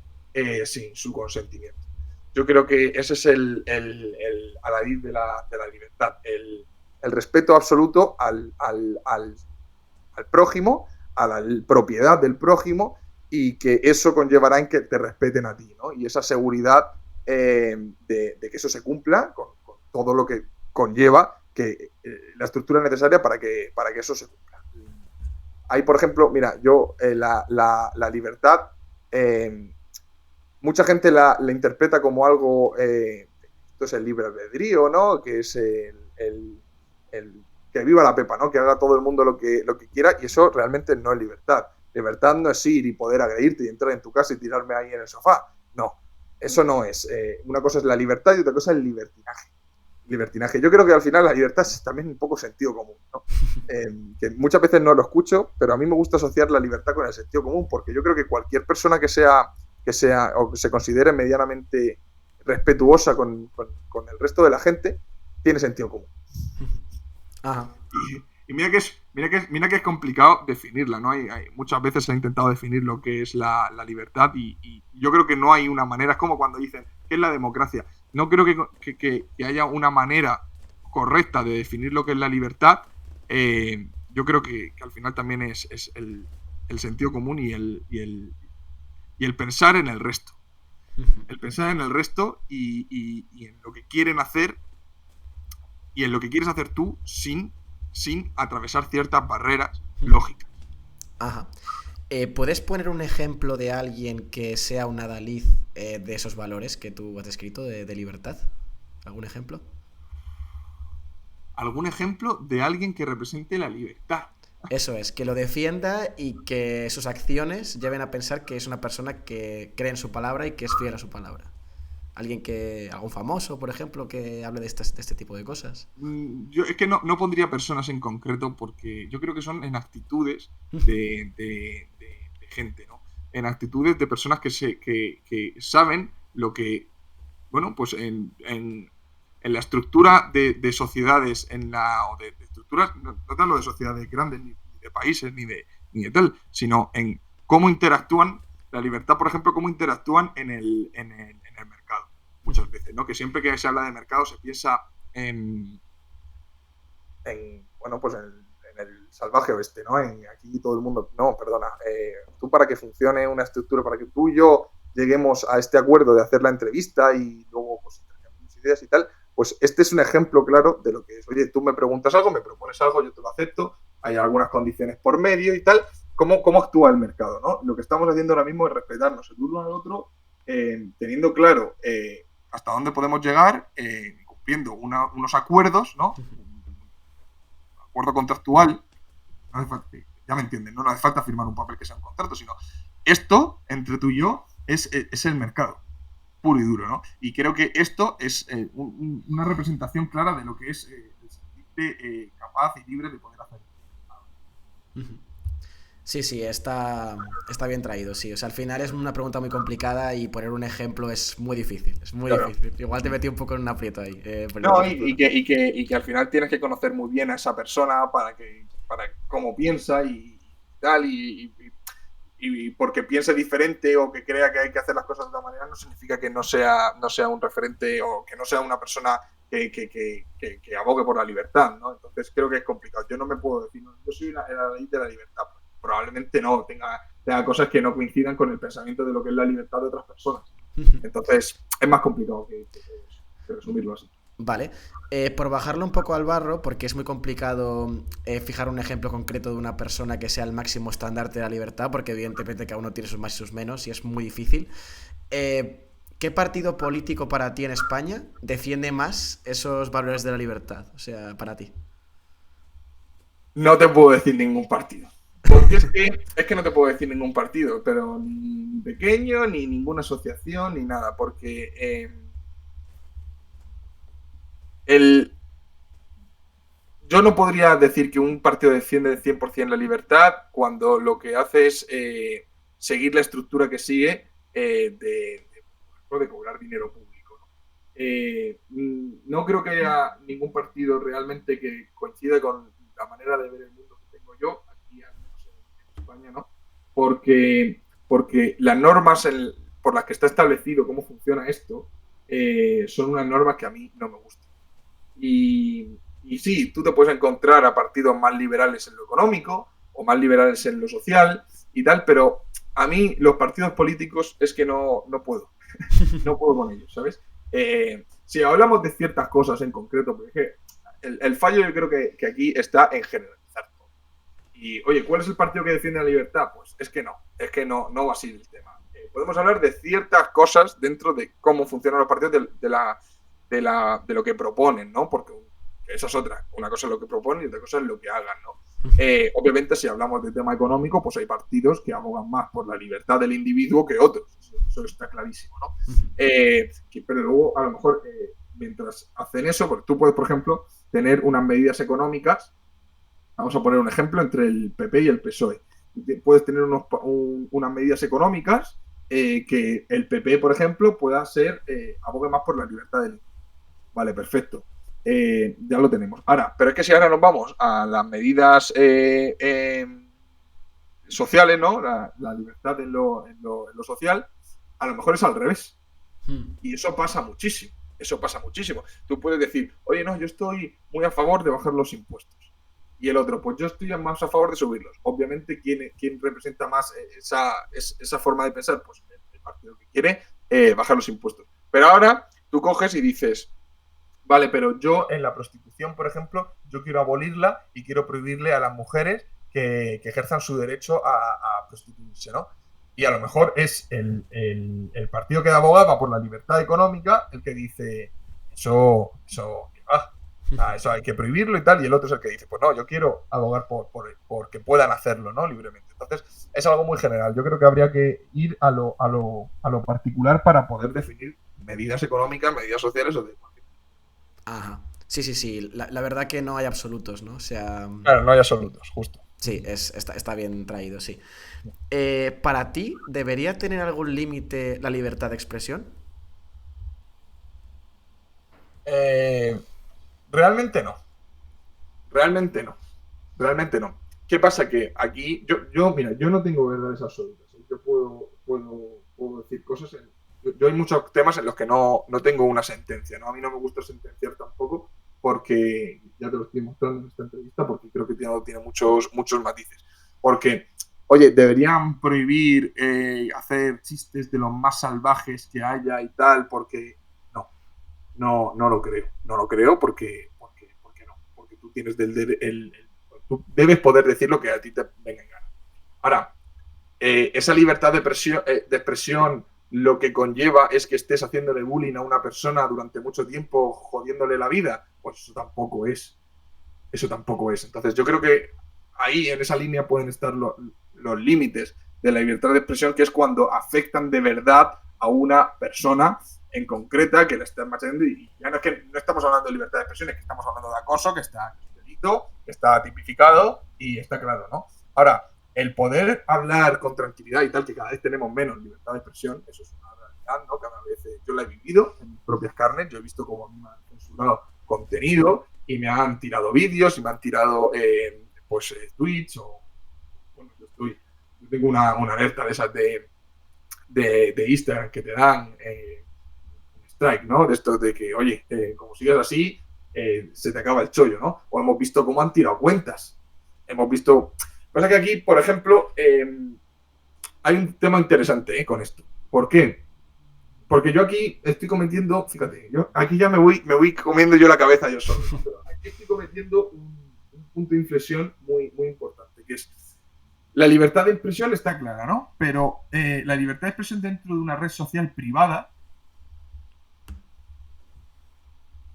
sin su consentimiento. Yo creo que ese es el adalid de la libertad, el respeto absoluto al prójimo, a la propiedad del prójimo, y que eso conllevará en que te respeten a ti, ¿no? Y esa seguridad de que eso se cumpla con todo lo que conlleva que la estructura necesaria para que eso se cumpla. Hay, por ejemplo, mira, yo la libertad, mucha gente la interpreta como algo, esto es el libre albedrío, ¿no? Que es el que viva la pepa, ¿no? Que haga todo el mundo lo que quiera, y eso realmente no es libertad. Libertad no es ir y poder agredirte y entrar en tu casa y tirarme ahí en el sofá. No, eso no es. Una cosa es la libertad y otra cosa es el libertinaje. Yo creo que al final la libertad es también un poco sentido común, ¿no? Que muchas veces no lo escucho, pero a mí me gusta asociar la libertad con el sentido común, porque yo creo que cualquier persona que sea o que se considere medianamente respetuosa con el resto de la gente tiene sentido común.
Ajá.
Y mira que es complicado definirla, ¿no? Hay muchas veces se ha intentado definir lo que es la libertad y yo creo que no hay una manera. Es como cuando dicen, ¿qué es la democracia? No creo que haya una manera correcta de definir lo que es la libertad. Yo creo que al final también es el sentido común y el pensar en el resto. El pensar en el resto y en lo que quieren hacer y en lo que quieres hacer tú sin atravesar ciertas barreras lógicas.
Ajá. ¿Puedes poner un ejemplo de alguien que sea un adalid de esos valores que tú has descrito de libertad? ¿Algún ejemplo?
¿Algún ejemplo de alguien que represente la libertad?
Eso es, que lo defienda y que sus acciones lleven a pensar que es una persona que cree en su palabra y que es fiel a su palabra. Algún famoso, por ejemplo, que hable de este tipo de cosas.
Yo es que no pondría personas en concreto porque yo creo que son en actitudes de gente, ¿no? En actitudes de personas que saben lo que, bueno, pues en la estructura de sociedades, o de estructuras, no hablo de sociedades grandes, ni de países, ni de tal, sino en cómo interactúan, la libertad, por ejemplo, cómo interactúan en el mercado. muchas veces, ¿no? Que siempre que se habla de mercado se piensa bueno, pues en el salvaje oeste, ¿no? Aquí todo el mundo, no, perdona, tú para que funcione una estructura, para que tú y yo lleguemos a este acuerdo de hacer la entrevista y luego pues intercambiamos ideas y tal, pues este es un ejemplo claro de lo que es, oye, tú me preguntas algo, me propones algo, yo te lo acepto, hay algunas condiciones por medio y tal, ¿cómo actúa el mercado, ¿no? Lo que estamos haciendo ahora mismo es respetarnos el uno al otro, teniendo claro hasta dónde podemos llegar, cumpliendo unos acuerdos, ¿no? Acuerdo contractual, no hace falta, ya me entienden, ¿no? No hace falta firmar un papel que sea un contrato, sino esto, entre tú y yo, es el mercado, puro y duro, ¿no? Y creo que esto es una representación clara de lo que es el sentirte capaz y libre de poder hacer.
Sí, está bien traído, sí. O sea, al final es una pregunta muy complicada y poner un ejemplo es muy difícil, es muy
Claro.
difícil. Igual te metí un poco en un aprieto ahí.
No, y que al final tienes que conocer muy bien a esa persona para cómo piensa y tal, y porque piense diferente o que crea que hay que hacer las cosas de otra manera, no significa que no sea un referente o que no sea una persona que abogue por la libertad, ¿no? Entonces creo que es complicado. Yo no me puedo decir, no, yo soy la ley de la libertad. Probablemente no, tenga cosas que no coincidan con el pensamiento de lo que es la libertad de otras personas. Entonces es más complicado que resumirlo así.
Vale, por bajarlo un poco al barro, porque es muy complicado fijar un ejemplo concreto de una persona que sea el máximo estandarte de la libertad, porque evidentemente cada uno tiene sus más y sus menos y es muy difícil. ¿Qué partido político para ti en España defiende más esos valores de la libertad? O sea, para ti.
No te puedo decir ningún partido. Porque es que no te puedo decir ningún partido, pero ni pequeño, ni ninguna asociación, ni nada. Porque yo no podría decir que un partido defiende 100% la libertad cuando lo que hace es seguir la estructura que sigue de cobrar dinero público, ¿no? No creo que haya ningún partido realmente que coincida con la manera de ver el mundo que tengo yo, aquí al menos en España, ¿no? Porque las normas por las que está establecido cómo funciona esto son unas normas que a mí no me gustan. Y sí, tú te puedes encontrar a partidos más liberales en lo económico o más liberales en lo social y tal, pero a mí los partidos políticos es que no puedo. No puedo con ellos, ¿sabes? Si hablamos de ciertas cosas en concreto, porque el fallo yo creo que aquí está en generalizar todo. Y, oye, ¿cuál es el partido que defiende la libertad? Pues es que no va así el tema. Podemos hablar de ciertas cosas dentro de cómo funcionan los partidos de lo que proponen, ¿no? Porque esa es otra. Una cosa es lo que proponen y otra cosa es lo que hagan, ¿no? Obviamente, si hablamos de tema económico, pues hay partidos que abogan más por la libertad del individuo que otros. Eso está clarísimo, ¿no? Pero luego, a lo mejor, mientras hacen eso, porque tú puedes, por ejemplo, tener unas medidas económicas. Vamos a poner un ejemplo entre el PP y el PSOE. Puedes tener unas medidas económicas que el PP, por ejemplo, pueda ser, abogue más por la libertad del individuo. Vale, perfecto. Ya lo tenemos. Ahora, pero es que si ahora nos vamos a las medidas sociales, ¿no? La libertad en lo social, a lo mejor es al revés. Y eso pasa muchísimo. Eso pasa muchísimo. Tú puedes decir, oye, no, yo estoy muy a favor de bajar los impuestos. Y el otro, pues yo estoy más a favor de subirlos. Obviamente, ¿quién representa más esa forma de pensar? Pues el partido que quiere bajar los impuestos. Pero ahora tú coges y dices, vale, pero yo en la prostitución, por ejemplo, yo quiero abolirla y quiero prohibirle a las mujeres que ejerzan su derecho a prostituirse, ¿no? Y a lo mejor es el partido que da abogada por la libertad económica el que dice, eso eso hay que prohibirlo y tal, y el otro es el que dice, pues no, yo quiero abogar por que puedan hacerlo, ¿no? Libremente. Entonces, es algo muy general. Yo creo que habría que ir a lo particular para poder definir medidas económicas, medidas sociales o de cualquier.
Ajá. Sí. La verdad que no hay absolutos, ¿no? O sea.
Claro, no hay absolutos, justo.
Sí, está bien traído, sí. ¿Para ti debería tener algún límite la libertad de expresión?
Realmente no. Realmente no. Realmente no. ¿Qué pasa? Que aquí, mira, yo no tengo verdades absolutas. Yo puedo decir cosas yo hay muchos temas en los que no tengo una sentencia, ¿no? A mí no me gusta sentenciar tampoco porque, ya te lo estoy mostrando en esta entrevista, porque creo que tiene muchos matices. Porque, oye, deberían prohibir hacer chistes de los más salvajes que haya y tal, porque no lo creo. No lo creo porque no. Porque tú tienes tú debes poder decir lo que a ti te venga en gana. Ahora, esa libertad de expresión lo que conlleva es que estés haciéndole bullying a una persona durante mucho tiempo, jodiéndole la vida, pues eso tampoco es. Eso tampoco es. Entonces yo creo que ahí en esa línea pueden estar los límites de la libertad de expresión, que es cuando afectan de verdad a una persona en concreta que la están machacando. Y ya no es que no estamos hablando de libertad de expresión, es que estamos hablando de acoso, que está delito, que está tipificado y está claro, ¿no? Ahora, el poder hablar con tranquilidad y tal, que cada vez tenemos menos libertad de expresión, eso es una realidad, ¿no? Cada vez yo la he vivido en mis propias carnes, yo he visto cómo a mí me han censurado contenido y me han tirado vídeos y me han tirado tweets o bueno, yo tengo una alerta de esas de Instagram que te dan un strike, ¿no? De esto de que, oye, como sigas así, se te acaba el chollo, ¿no? O hemos visto cómo han tirado cuentas. Hemos visto... Pasa que aquí, por ejemplo, hay un tema interesante con esto. ¿Por qué? Porque yo aquí estoy cometiendo, fíjate, yo aquí ya me voy comiendo yo la cabeza yo solo, ¿no? Pero aquí estoy cometiendo un punto de inflexión muy importante, que es la libertad de expresión está clara, ¿no? Pero la libertad de expresión dentro de una red social privada,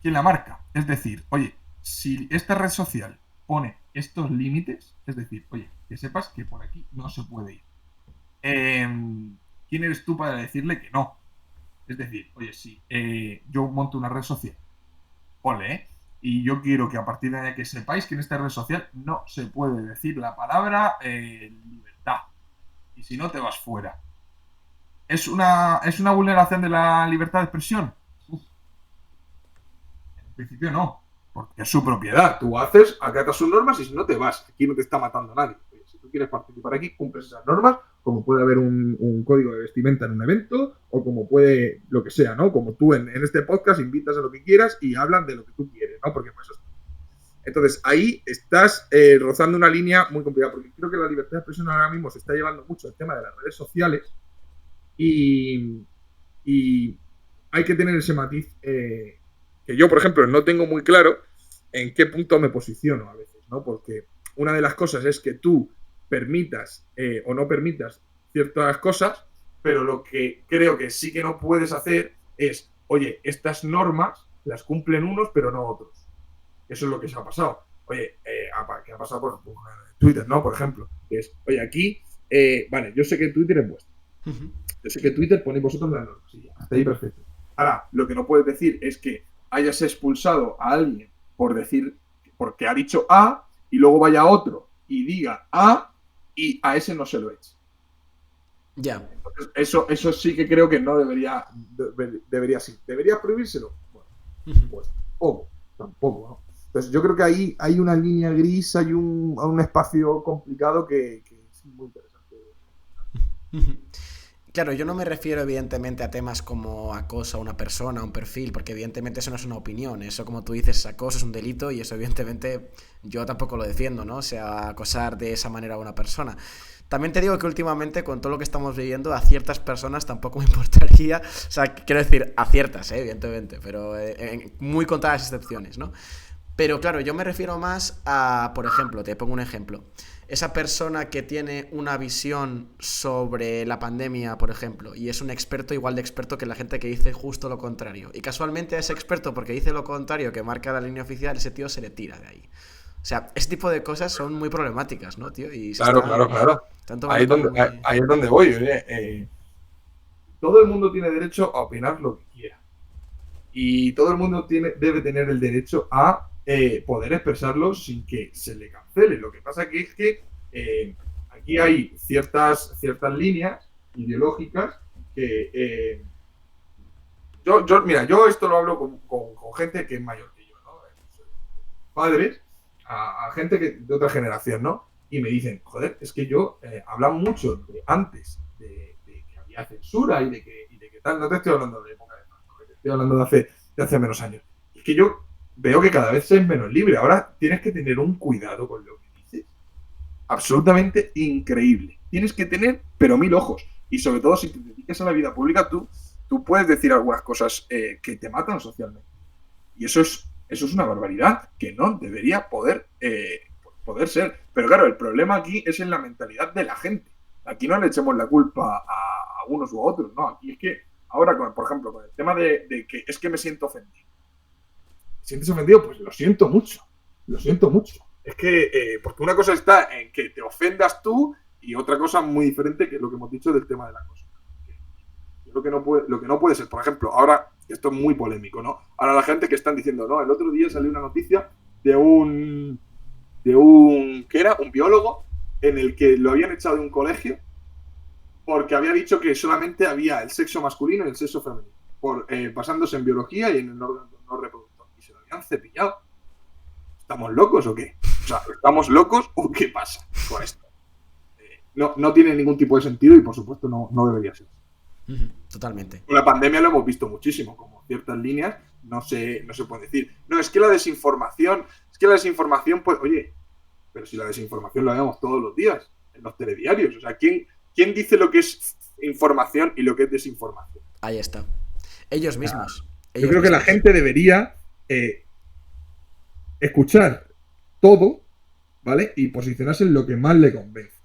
¿quién la marca? Es decir, oye, si esta red social pone estos límites, es decir, oye, que sepas que por aquí no se puede ir. ¿Quién eres tú para decirle que no? Es decir, oye, si yo monto una red social, ole, y yo quiero que a partir de ahí que sepáis que en esta red social no se puede decir la palabra libertad. Y si no, te vas fuera. ¿Es una vulneración de la libertad de expresión? En principio no, porque es su propiedad. Tú acatas sus normas y si no te vas. Aquí no te está matando nadie. Si tú quieres participar aquí, cumples esas normas, como puede haber un código de vestimenta en un evento, o como puede lo que sea, ¿no? Como tú en este podcast invitas a lo que quieras y hablan de lo que tú quieres, ¿no? Porque pues eso. Entonces, ahí estás rozando una línea muy complicada, porque creo que la libertad de expresión ahora mismo se está llevando mucho el tema de las redes sociales y hay que tener ese matiz que yo, por ejemplo, no tengo muy claro en qué punto me posiciono a veces, ¿no? Porque una de las cosas es que tú permitas o no permitas ciertas cosas, pero lo que creo que sí que no puedes hacer es, oye, estas normas las cumplen unos, pero no otros. Eso es lo que se ha pasado. Oye, ¿qué ha pasado por Twitter, ¿no? Por ejemplo, que es, oye, aquí, vale, yo sé que Twitter es vuestro. Yo sé que Twitter ponéis vosotros las normas. Sí, hasta ahí perfecto. Ahora, lo que no puedes decir es que hayas expulsado a alguien porque ha dicho A y luego vaya otro y diga A y a ese no se lo eche.
Ya.
Entonces, eso sí que creo que no debería ser. ¿Debería prohibírselo? Bueno, pues tampoco, ¿no? Entonces yo creo que ahí hay una línea gris, hay un espacio complicado que es muy interesante.
Claro, yo no me refiero evidentemente a temas como acoso a una persona, a un perfil, porque evidentemente eso no es una opinión, eso como tú dices, acoso es un delito y eso evidentemente yo tampoco lo defiendo, ¿no? O sea, acosar de esa manera a una persona. También te digo que últimamente con todo lo que estamos viviendo a ciertas personas tampoco me importaría, o sea, quiero decir a ciertas, evidentemente, pero en muy contadas excepciones, ¿no? Pero claro, yo me refiero más a, por ejemplo, te pongo un ejemplo. Esa persona que tiene una visión sobre la pandemia, por ejemplo, y es un experto igual de experto que la gente que dice justo lo contrario. Y casualmente a ese experto, porque dice lo contrario, que marca la línea oficial, ese tío se le tira de ahí. O sea, ese tipo de cosas son muy problemáticas, ¿no, tío? Y
Claro. Ahí es donde voy. Todo el mundo tiene derecho a opinar lo que quiera. Y todo el mundo debe tener el derecho a poder expresarlo sin que se le cancele. Lo que pasa que es que aquí hay ciertas líneas ideológicas que yo esto lo hablo con gente que es mayor que yo, ¿no? Padres, a gente de otra generación, ¿no? Y me dicen, joder, es que yo hablan mucho de antes de que había censura y de que No te estoy hablando de época de Franco, te estoy hablando de hace menos años. Es que yo veo que cada vez es menos libre. Ahora tienes que tener un cuidado con lo que dices. Absolutamente increíble. Tienes que tener, pero 1000 ojos. Y sobre todo, si te dedicas a la vida pública, tú puedes decir algunas cosas que te matan socialmente. Y eso es una barbaridad que no debería poder ser. Pero claro, el problema aquí es en la mentalidad de la gente. Aquí no le echemos la culpa a unos u a otros, no. Aquí es que ahora, por ejemplo, con el tema de que es que me siento ofendido. ¿Me sientes ofendido? Pues lo siento mucho. Lo siento mucho. Es que, porque una cosa está en que te ofendas tú y otra cosa muy diferente que es lo que hemos dicho del tema de la cosa. Lo que no puede ser, por ejemplo, ahora, esto es muy polémico, ¿no? Ahora la gente que están diciendo, no, el otro día salió una noticia de un ¿qué era? Un biólogo en el que lo habían echado de un colegio porque había dicho que solamente había el sexo masculino y el sexo femenino, basándose en biología y en el órgano no reproductor. Y se lo habían cepillado. ¿Estamos locos o qué? O sea, ¿estamos locos o qué pasa con esto? No tiene ningún tipo de sentido y, por supuesto, no debería ser.
Totalmente.
Con la pandemia lo hemos visto muchísimo, como ciertas líneas no se puede decir. No, es que la desinformación, pues, oye, pero si la desinformación la vemos todos los días en los telediarios. O sea, ¿quién dice lo que es información y lo que es desinformación?
Ahí está. Ellos mismos.
Yo creo que la gente debería escuchar todo, ¿vale? Y posicionarse en lo que más le convence.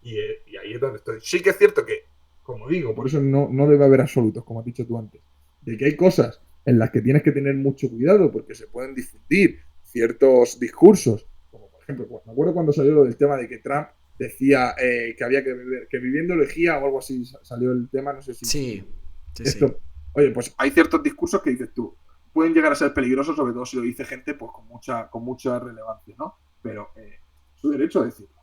Y ahí es donde estoy. Sí que es cierto que, como digo, por eso no debe haber absolutos, como has dicho tú antes, de que hay cosas en las que tienes que tener mucho cuidado porque se pueden difundir ciertos discursos, como por ejemplo, me acuerdo cuando salió lo del tema de que Trump decía que había que viviendo elegía o algo así, salió el tema, no sé si...
Sí.
Oye, pues hay ciertos discursos que dices tú, pueden llegar a ser peligrosos, sobre todo si lo dice gente pues con mucha relevancia, ¿no? Pero es su derecho a decirlo.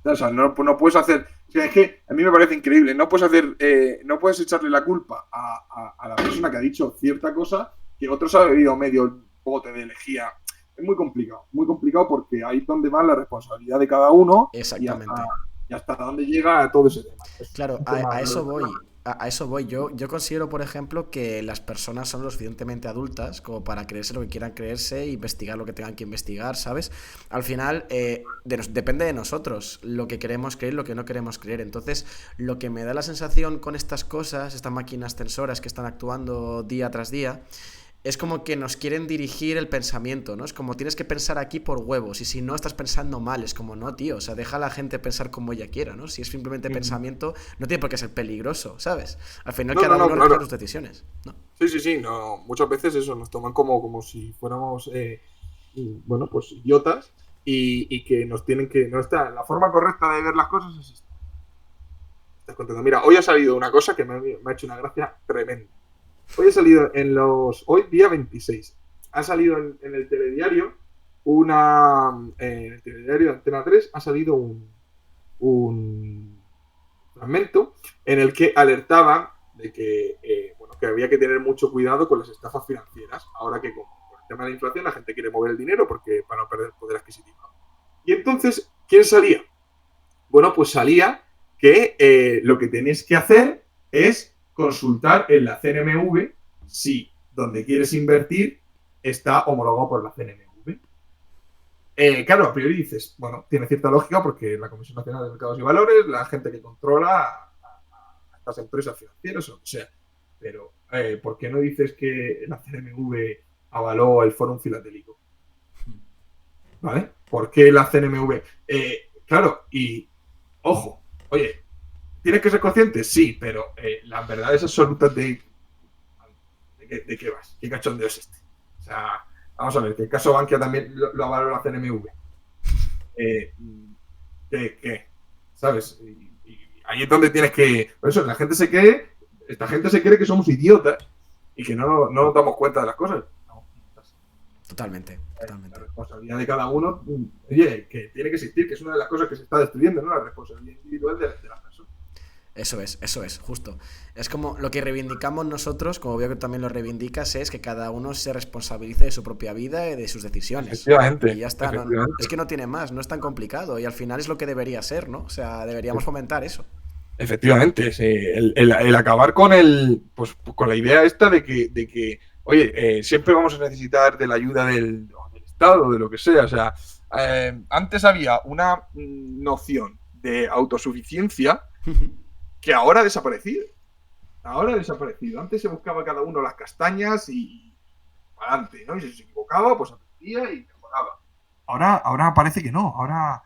O sea, no puedes hacer... O sea, es que a mí me parece increíble. No puedes echarle la culpa a la persona que ha dicho cierta cosa que otros ha bebido medio bote de lejía. Es muy complicado porque ahí es donde va la responsabilidad de cada uno.
Exactamente.
Y hasta dónde llega todo ese tema.
Claro, a eso voy. A eso voy. Yo considero, por ejemplo, que las personas son lo suficientemente adultas como para creerse lo que quieran creerse e investigar lo que tengan que investigar, ¿sabes? Al final, depende de nosotros lo que queremos creer, lo que no queremos creer. Entonces, lo que me da la sensación con estas cosas, estas máquinas tensoras que están actuando día tras día, es como que nos quieren dirigir el pensamiento, ¿no? Es como tienes que pensar aquí por huevos y si no estás pensando mal, es como no, tío, o sea, deja a la gente pensar como ella quiera, ¿no? Si es simplemente pensamiento, no tiene por qué ser peligroso, ¿sabes? Al final cada uno realiza sus decisiones, ¿no?
Sí, no, muchas veces eso nos toman como si fuéramos, bueno, pues idiotas y que nos tienen que... No está, la forma correcta de ver las cosas es esta. Estás contento. Mira, hoy ha salido una cosa que me ha hecho una gracia tremenda. Hoy ha salido hoy día 26, ha salido en el telediario en el telediario de Antena 3 ha salido un fragmento en el que alertaban de que, que había que tener mucho cuidado con las estafas financieras, ahora que con el tema de la inflación la gente quiere mover el dinero para no perder poder adquisitivo. Y entonces, ¿quién salía? Bueno, pues salía que lo que tenéis que hacer es consultar en la CNMV si donde quieres invertir está homologado por la CNMV. Claro, a priori dices, bueno, tiene cierta lógica porque la Comisión Nacional de Mercados y Valores, la gente que controla a estas empresas financieras o lo que sea. Pero, ¿por qué no dices que la CNMV avaló el Fórum Filatélico? ¿Vale? ¿Por qué la CNMV? Claro, y ojo, oye, ¿tienes que ser consciente? Sí, pero las verdades absolutas de qué vas, qué cachondeo es este. O sea, vamos a ver, que el caso Bankia también lo avaló la CNMV. ¿Qué? ¿Sabes? Y ahí es donde tienes que... Por eso, esta gente se cree que somos idiotas y que no nos damos cuenta de las cosas. No.
Totalmente.
La responsabilidad de cada uno, oye, que tiene que existir, que es una de las cosas que se está destruyendo, ¿no? La responsabilidad individual de las personas.
Eso es, justo. Es como lo que reivindicamos nosotros, como veo que también lo reivindicas, es que cada uno se responsabilice de su propia vida y de sus decisiones.
Efectivamente.
Y ya está, es que no tiene más, no es tan complicado y al final es lo que debería ser, ¿no? O sea, deberíamos fomentar eso.
Efectivamente, sí, el acabar con pues, con la idea esta de que oye, siempre vamos a necesitar de la ayuda del Estado, de lo que sea. O sea, antes había una noción de autosuficiencia que ahora ha desaparecido. Ahora ha desaparecido. Antes se buscaba cada uno las castañas y adelante, ¿no? Y si se equivocaba, pues aprendía y mejoraba. Ahora parece que no. Ahora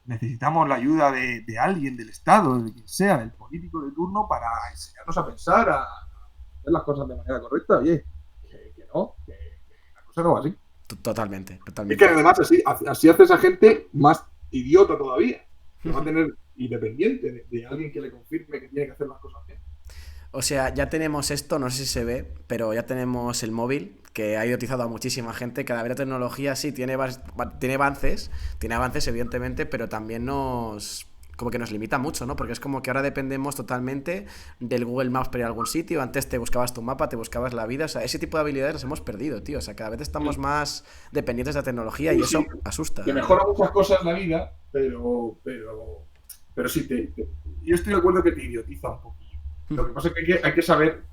necesitamos la ayuda de alguien, del Estado, de quien sea, del político de turno, para enseñarnos a pensar, a hacer las cosas de manera correcta. Oye, que no, que la cosa no va así.
Totalmente,
Es
totalmente.
que además así hace esa gente más idiota todavía. Que va a tener independiente de alguien que le confirme que tiene que hacer las cosas bien.
O sea, ya tenemos esto, no sé si se ve, pero ya tenemos el móvil, que ha idiotizado a muchísima gente. Cada vez la tecnología sí tiene avances evidentemente, pero también como que nos limita mucho, ¿no? Porque es como que ahora dependemos totalmente del Google Maps para ir a algún sitio. Antes te buscabas tu mapa, te buscabas la vida. O sea, ese tipo de habilidades las hemos perdido, tío. O sea, cada vez estamos más dependientes de la tecnología y eso
Sí,
asusta.
que mejora muchas cosas la vida, pero sí, yo estoy de acuerdo que te idiotiza un poquillo. Lo que pasa es que hay que saber,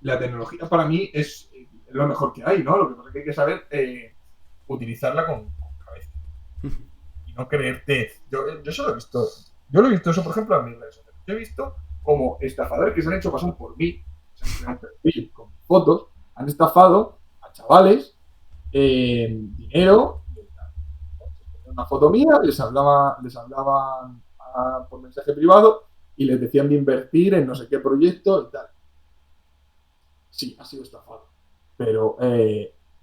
la tecnología para mí es lo mejor que hay, ¿no? Lo que pasa es que hay que saber utilizarla con cabeza y no creerte. Yo solo he visto, yo lo he visto eso, por ejemplo, en mis redes sociales. Yo he visto como estafadores que se han hecho pasar por mí, se han creado un perfil con mis fotos, han estafado a chavales dinero, una foto mía, les hablaban por mensaje privado y les decían de invertir en no sé qué proyecto y tal. Sí, ha sido estafado. Pero,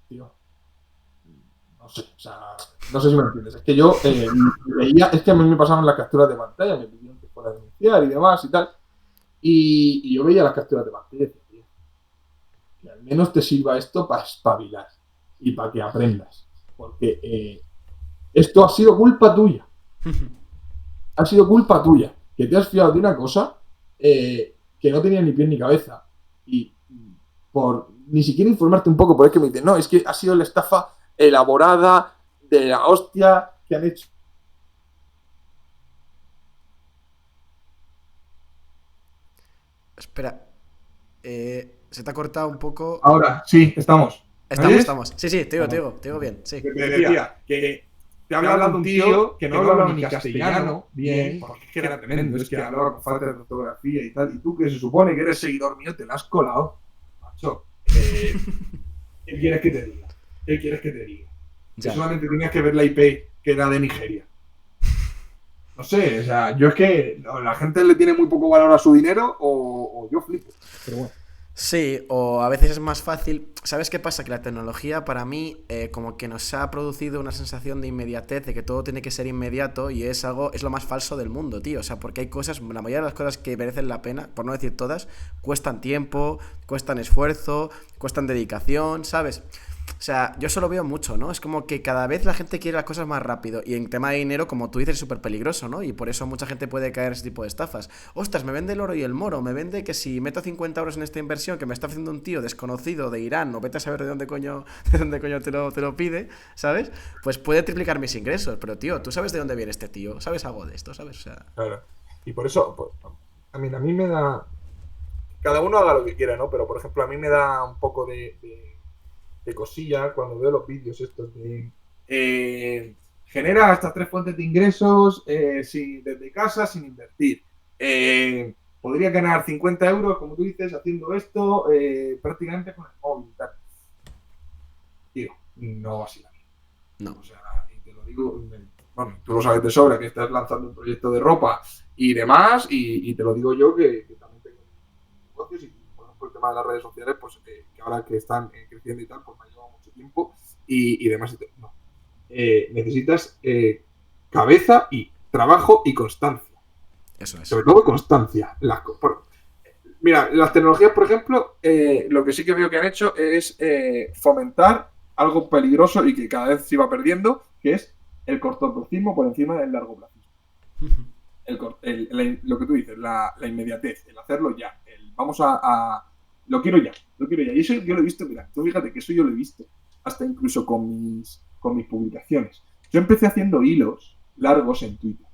tío, no sé, o sea, no sé si me entiendes. Es que yo veía, es que a mí me pasaban las capturas de pantalla, me pidieron que fuera a denunciar y demás y tal. Y yo veía las capturas de pantalla y decía, tío, que al menos te sirva esto para espabilar y para que aprendas. Porque esto ha sido culpa tuya. Ha sido culpa tuya. Que te has fiado de una cosa que no tenía ni pie ni cabeza. Y por ni siquiera informarte un poco, por es que me dicen, no, es que ha sido la estafa elaborada de la hostia que han hecho.
Espera, se te ha cortado un poco.
Ahora, sí, estamos. ¿Me
Estamos,
oyes?
estamos. Sí, sí, te digo bien, sí.
Te decía que te ha hablado un tío que no hablaba ni castellano bien, porque es que era tremendo, es que hablaba con falta de ortografía y tal, y tú que se supone que eres seguidor mío, te la has colado. Macho, ¿qué quieres que te diga? ¿Qué quieres que te diga? Que
Ya.
solamente tenías que ver la IP que era de Nigeria. No sé, o sea, yo es que la gente le tiene muy poco valor a su dinero o yo flipo. Pero bueno.
Sí, o a veces es más fácil. ¿Sabes qué pasa? Que la tecnología para mí como que nos ha producido una sensación de inmediatez, de que todo tiene que ser inmediato y es lo más falso del mundo, tío. O sea, porque hay cosas, la mayoría de las cosas que merecen la pena, por no decir todas, cuestan tiempo, cuestan esfuerzo, cuestan dedicación, ¿sabes? O sea, yo eso lo veo mucho, ¿no? Es como que cada vez la gente quiere las cosas más rápido. Y en tema de dinero, como tú dices, es súper peligroso, ¿no? Y por eso mucha gente puede caer en ese tipo de estafas. Ostras, me vende el oro y el moro. Me vende que si meto 50 euros en esta inversión que me está haciendo un tío desconocido de Irán, o vete a saber de dónde coño te lo pide, ¿sabes? Pues puede triplicar mis ingresos. Pero, tío, ¿tú sabes de dónde viene este tío? ¿Sabes algo de esto? ¿Sabes? O sea...
Claro. Y por eso, pues, a mí me da. Cada uno haga lo que quiera, ¿no? Pero por ejemplo, a mí me da un poco de cosilla cuando veo los vídeos estos de. Genera estas 3 fuentes de ingresos desde casa sin invertir. Podría ganar 50 euros, como tú dices, haciendo esto prácticamente con el móvil y tal. Tío, no va así la vida.
No.
O sea, y te lo digo, bueno, tú lo sabes de sobra, que estás lanzando un proyecto de ropa y demás, y te lo digo yo que también tengo negocios y, por ejemplo, el tema de las redes sociales, pues que ahora que están creciendo y tal, pues me ha llevado mucho tiempo y demás. No. Necesitas cabeza y trabajo y constancia.
Eso es.
Sobre todo constancia. Mira, las tecnologías, por ejemplo, lo que sí que veo que han hecho es fomentar algo peligroso y que cada vez se iba perdiendo, que es el cortoplacismo por encima del largoplacismo. Lo que tú dices, la inmediatez, el hacerlo ya, vamos lo quiero ya. Y eso yo lo he visto, mira, tú fíjate que eso yo lo he visto hasta incluso con mis publicaciones. Yo empecé haciendo hilos largos en Twitter,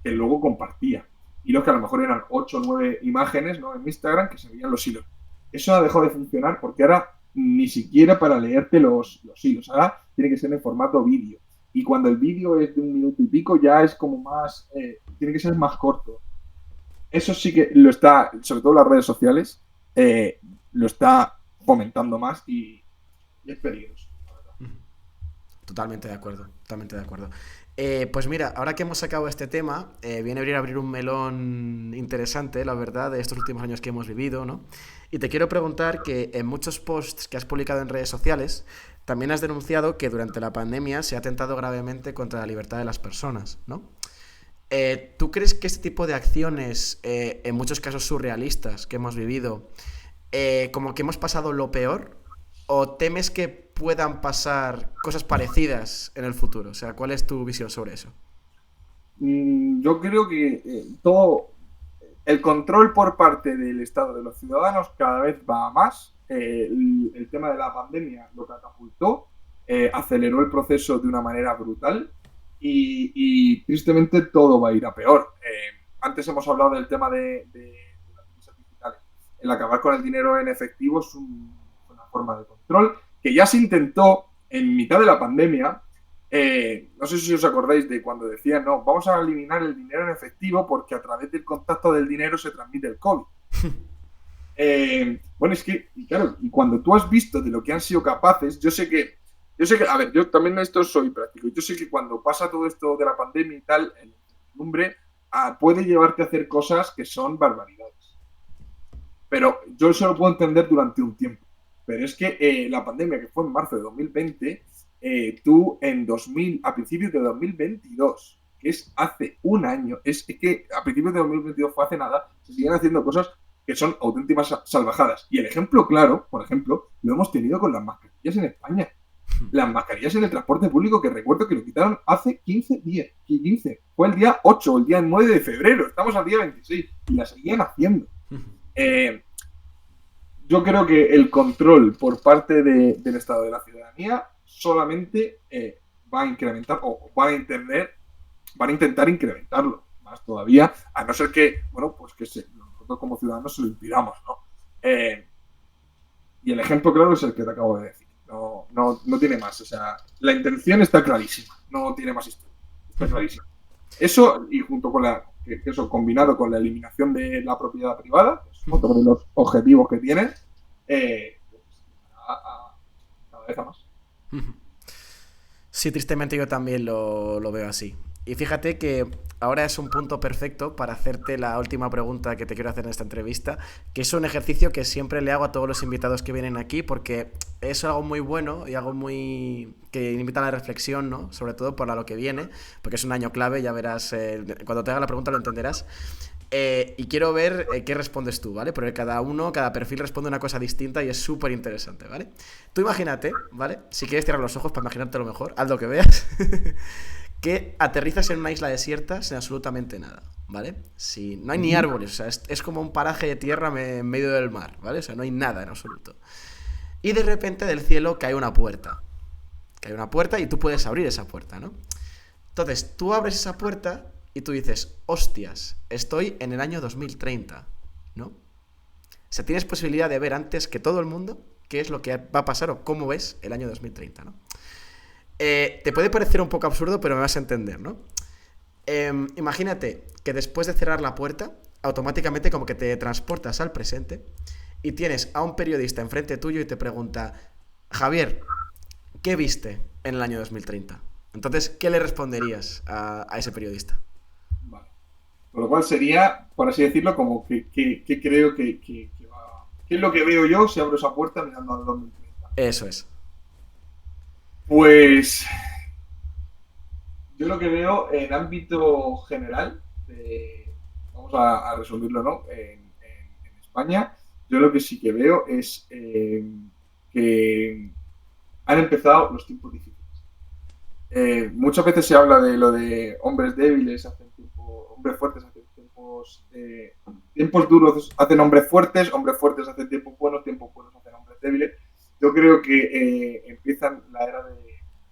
que luego compartía. hilos que a lo mejor eran 8 o 9 imágenes, ¿no? En Instagram que se veían los hilos. Eso ha dejado de funcionar porque ahora ni siquiera para leerte los hilos, ahora tiene que ser en formato vídeo. Y cuando el vídeo es de 1 minuto y pico ya es como más, tiene que ser más corto. Eso sí que lo está, sobre todo las redes sociales, lo está fomentando más y es peligroso.
Totalmente de acuerdo, totalmente de acuerdo. Pues mira, ahora que hemos sacado este tema, viene a abrir un melón interesante, la verdad, de estos últimos años que hemos vivido, ¿no? Y te quiero preguntar que en muchos posts que has publicado en redes sociales, también has denunciado que durante la pandemia se ha atentado gravemente contra la libertad de las personas, ¿no? ¿Tú crees que este tipo de acciones, en muchos casos surrealistas que hemos vivido, como que hemos pasado lo peor? ¿O temes que puedan pasar cosas parecidas en el futuro? O sea, ¿cuál es tu visión sobre eso?
Yo creo que todo el control por parte del Estado de los ciudadanos cada vez va a más. El tema de la pandemia lo catapultó, aceleró el proceso de una manera brutal y tristemente todo va a ir a peor. Antes hemos hablado del tema de las divisas digitales. El acabar con el dinero en efectivo es una forma de control que ya se intentó en mitad de la pandemia. No sé si os acordáis de cuando decían, no, vamos a eliminar el dinero en efectivo porque a través del contacto del dinero se transmite el COVID. Bueno, es que, y claro, y cuando tú has visto de lo que han sido capaces, a ver, yo también en esto soy práctico, yo sé que cuando pasa todo esto de la pandemia y tal, la incertidumbre puede llevarte a hacer cosas que son barbaridades. Pero yo eso lo puedo entender durante un tiempo. Pero es que la pandemia, que fue en marzo de 2020, tú a principios de 2022, que es hace un año, es que a principios de 2022 fue hace nada, se siguen haciendo cosas que son auténticas salvajadas. Y el ejemplo claro, por ejemplo, lo hemos tenido con las mascarillas en España. Las mascarillas en el transporte público, que recuerdo que lo quitaron hace 15 días. 15. Fue el día 8 o el día 9 de febrero. Estamos al día 26 y la seguían haciendo. Yo creo que el control por parte del Estado de la ciudadanía solamente va a incrementar o van a intentar incrementarlo más todavía, a no ser que, bueno, pues que nosotros como ciudadanos se lo impidamos, ¿no? Y el ejemplo claro es el que te acabo de decir. No tiene más. O sea, la intención está clarísima. No tiene más historia. Está clarísima. Eso, y junto con eso combinado con la eliminación de la propiedad privada, que es otro de los objetivos que tienen, cada vez a más.
Sí, tristemente yo también lo veo así. Y fíjate que ahora es un punto perfecto para hacerte la última pregunta que te quiero hacer en esta entrevista, que es un ejercicio que siempre le hago a todos los invitados que vienen aquí, porque es algo muy bueno y algo muy que invita a la reflexión, ¿no? Sobre todo para lo que viene, porque es un año clave, ya verás, cuando te haga la pregunta lo entenderás. Y quiero ver qué respondes tú, ¿vale? Porque cada perfil responde una cosa distinta y es súper interesante, ¿vale? Tú imagínate, ¿vale? Si quieres cerrar los ojos para imaginártelo mejor, haz lo que veas. Que aterrizas en una isla desierta sin absolutamente nada, ¿vale? Si no hay ni árboles, o sea, es como un paraje de tierra en medio del mar, ¿vale? O sea, no hay nada en absoluto. Y de repente del cielo cae una puerta. Cae una puerta y tú puedes abrir esa puerta, ¿no? Entonces, tú abres esa puerta y tú dices, hostias, estoy en el año 2030, ¿no? O sea, tienes posibilidad de ver antes que todo el mundo qué es lo que va a pasar o cómo ves el año 2030, ¿no? Te puede parecer un poco absurdo, pero me vas a entender, ¿no? Imagínate que después de cerrar la puerta, automáticamente como que te transportas al presente y tienes a un periodista enfrente tuyo y te pregunta, Javier, ¿qué viste en el año 2030? Entonces, ¿qué le responderías a ese periodista?
Vale. Con lo cual sería, por así decirlo, como que creo que va... ¿Qué es lo que veo yo si abro esa puerta mirando al 2030?
Eso es.
Pues yo lo que veo en ámbito general, vamos a resumirlo, ¿no? En España, yo lo que sí que veo es que han empezado los tiempos difíciles. Muchas veces se habla de lo de hombres débiles hacen tiempo, hombres fuertes hacen tiempos duros hacen hombres fuertes hacen tiempos buenos hacen hombres débiles. Yo creo que empiezan la era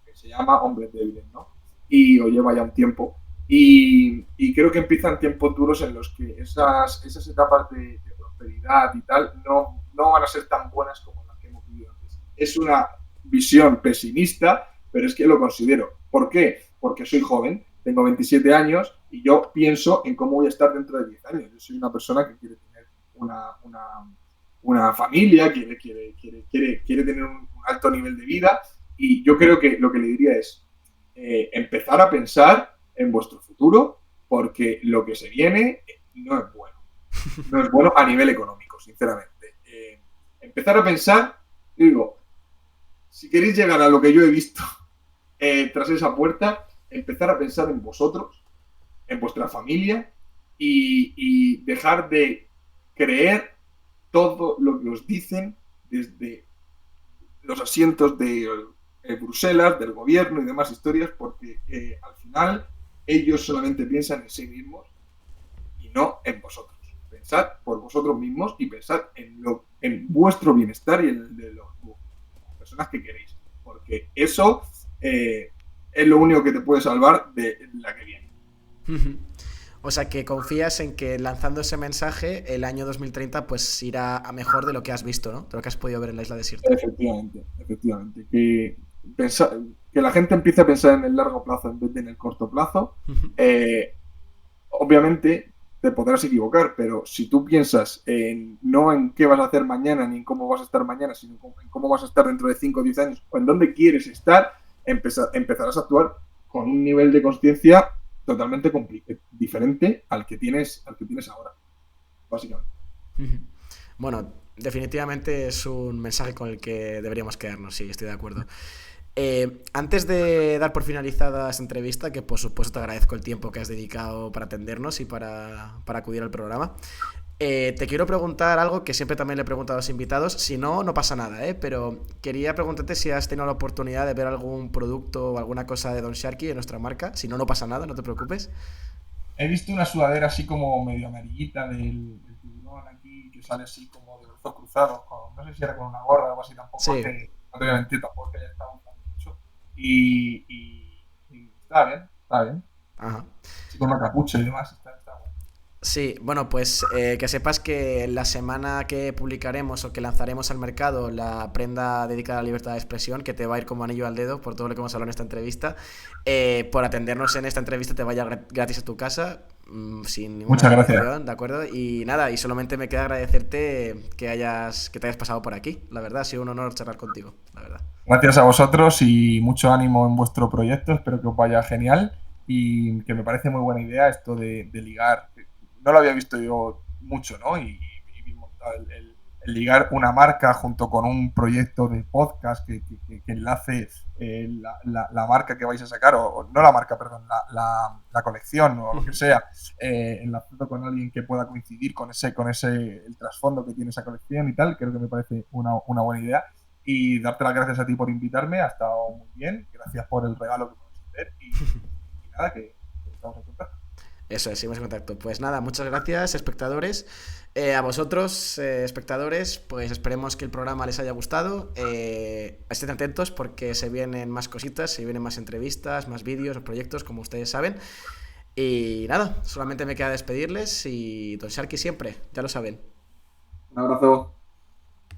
que se llama hombres débiles, ¿no? Y o lleva ya un tiempo. Y creo que empiezan tiempos duros en los que esas etapas de prosperidad y tal no van a ser tan buenas como las que hemos vivido antes. Es una visión pesimista, pero es que lo considero. ¿Por qué? Porque soy joven, tengo 27 años y yo pienso en cómo voy a estar dentro de 10 años. Yo soy una persona que quiere tener una familia, quiere tener un alto nivel de vida, y yo creo que lo que le diría es empezar a pensar en vuestro futuro, porque lo que se viene no es bueno. No es bueno a nivel económico, sinceramente. Empezar a pensar, digo, si queréis llegar a lo que yo he visto tras esa puerta, empezar a pensar en vosotros, en vuestra familia, y dejar de creer todo lo que os dicen desde los asientos de Bruselas, del gobierno y demás historias, porque al final ellos solamente piensan en sí mismos y no en vosotros. Pensad por vosotros mismos y pensad en vuestro bienestar y en el de las personas que queréis, porque eso es lo único que te puede salvar de la que viene.
O sea, que confías en que lanzando ese mensaje el año 2030 pues irá a mejor de lo que has visto, ¿no? De lo que has podido ver en la isla desierta.
Efectivamente. Que la gente empiece a pensar en el largo plazo en vez de en el corto plazo. Obviamente te podrás equivocar, pero si tú piensas no en qué vas a hacer mañana ni en cómo vas a estar mañana, sino en cómo vas a estar dentro de 5 o 10 años o en dónde quieres estar, empezarás a actuar con un nivel de conciencia totalmente diferente al que tienes ahora, básicamente.
Bueno, definitivamente es un mensaje con el que deberíamos quedarnos, sí, estoy de acuerdo. Antes de dar por finalizada esta entrevista, que por supuesto te agradezco el tiempo que has dedicado para atendernos y para acudir al programa, te quiero preguntar algo que siempre también le he preguntado a los invitados. Si no, no pasa nada, pero quería preguntarte si has tenido la oportunidad de ver algún producto o alguna cosa de Don Sharky, de nuestra marca. Si no, no pasa nada, no te preocupes.
He visto una sudadera así como medio amarillita del tiburón aquí, que sale así como de brazos cruzados, no sé si era con una gorra o algo así, tampoco es
Sí.
que, no te voy a mentir, tampoco es que haya estado mucho. Y está bien.
Ajá.
Sí, con una capucha y demás, está bueno.
Sí, bueno, pues que sepas que la semana que publicaremos o que lanzaremos al mercado la prenda dedicada a la libertad de expresión, que te va a ir como anillo al dedo por todo lo que hemos hablado en esta entrevista, por atendernos en esta entrevista te vaya gratis a tu casa, sin ninguna
Muchas gracias.
condición, ¿de acuerdo? Y nada, y solamente me queda agradecerte que te hayas pasado por aquí, la verdad, ha sido un honor charlar contigo, la verdad.
Gracias a vosotros y mucho ánimo en vuestro proyecto, espero que os vaya genial y que me parece muy buena idea esto de ligar. No lo había visto yo mucho, ¿no? Y bien montado el ligar una marca junto con un proyecto de podcast que enlace la marca que vais a sacar, o no la marca, perdón, la colección o lo que sea, enlazando con alguien que pueda coincidir con el trasfondo que tiene esa colección y tal. Creo que me parece una buena idea. Y darte las gracias a ti por invitarme, ha estado muy bien, gracias por el regalo que me vas a hacer y nada, que estamos en contacto.
Eso es, seguimos en contacto. Pues nada, muchas gracias, espectadores. A vosotros, espectadores, pues esperemos que el programa les haya gustado. Estén atentos porque se vienen más cositas, se vienen más entrevistas, más vídeos, proyectos, como ustedes saben. Y nada, solamente me queda despedirles y Don Sharky siempre, ya lo saben.
Un abrazo.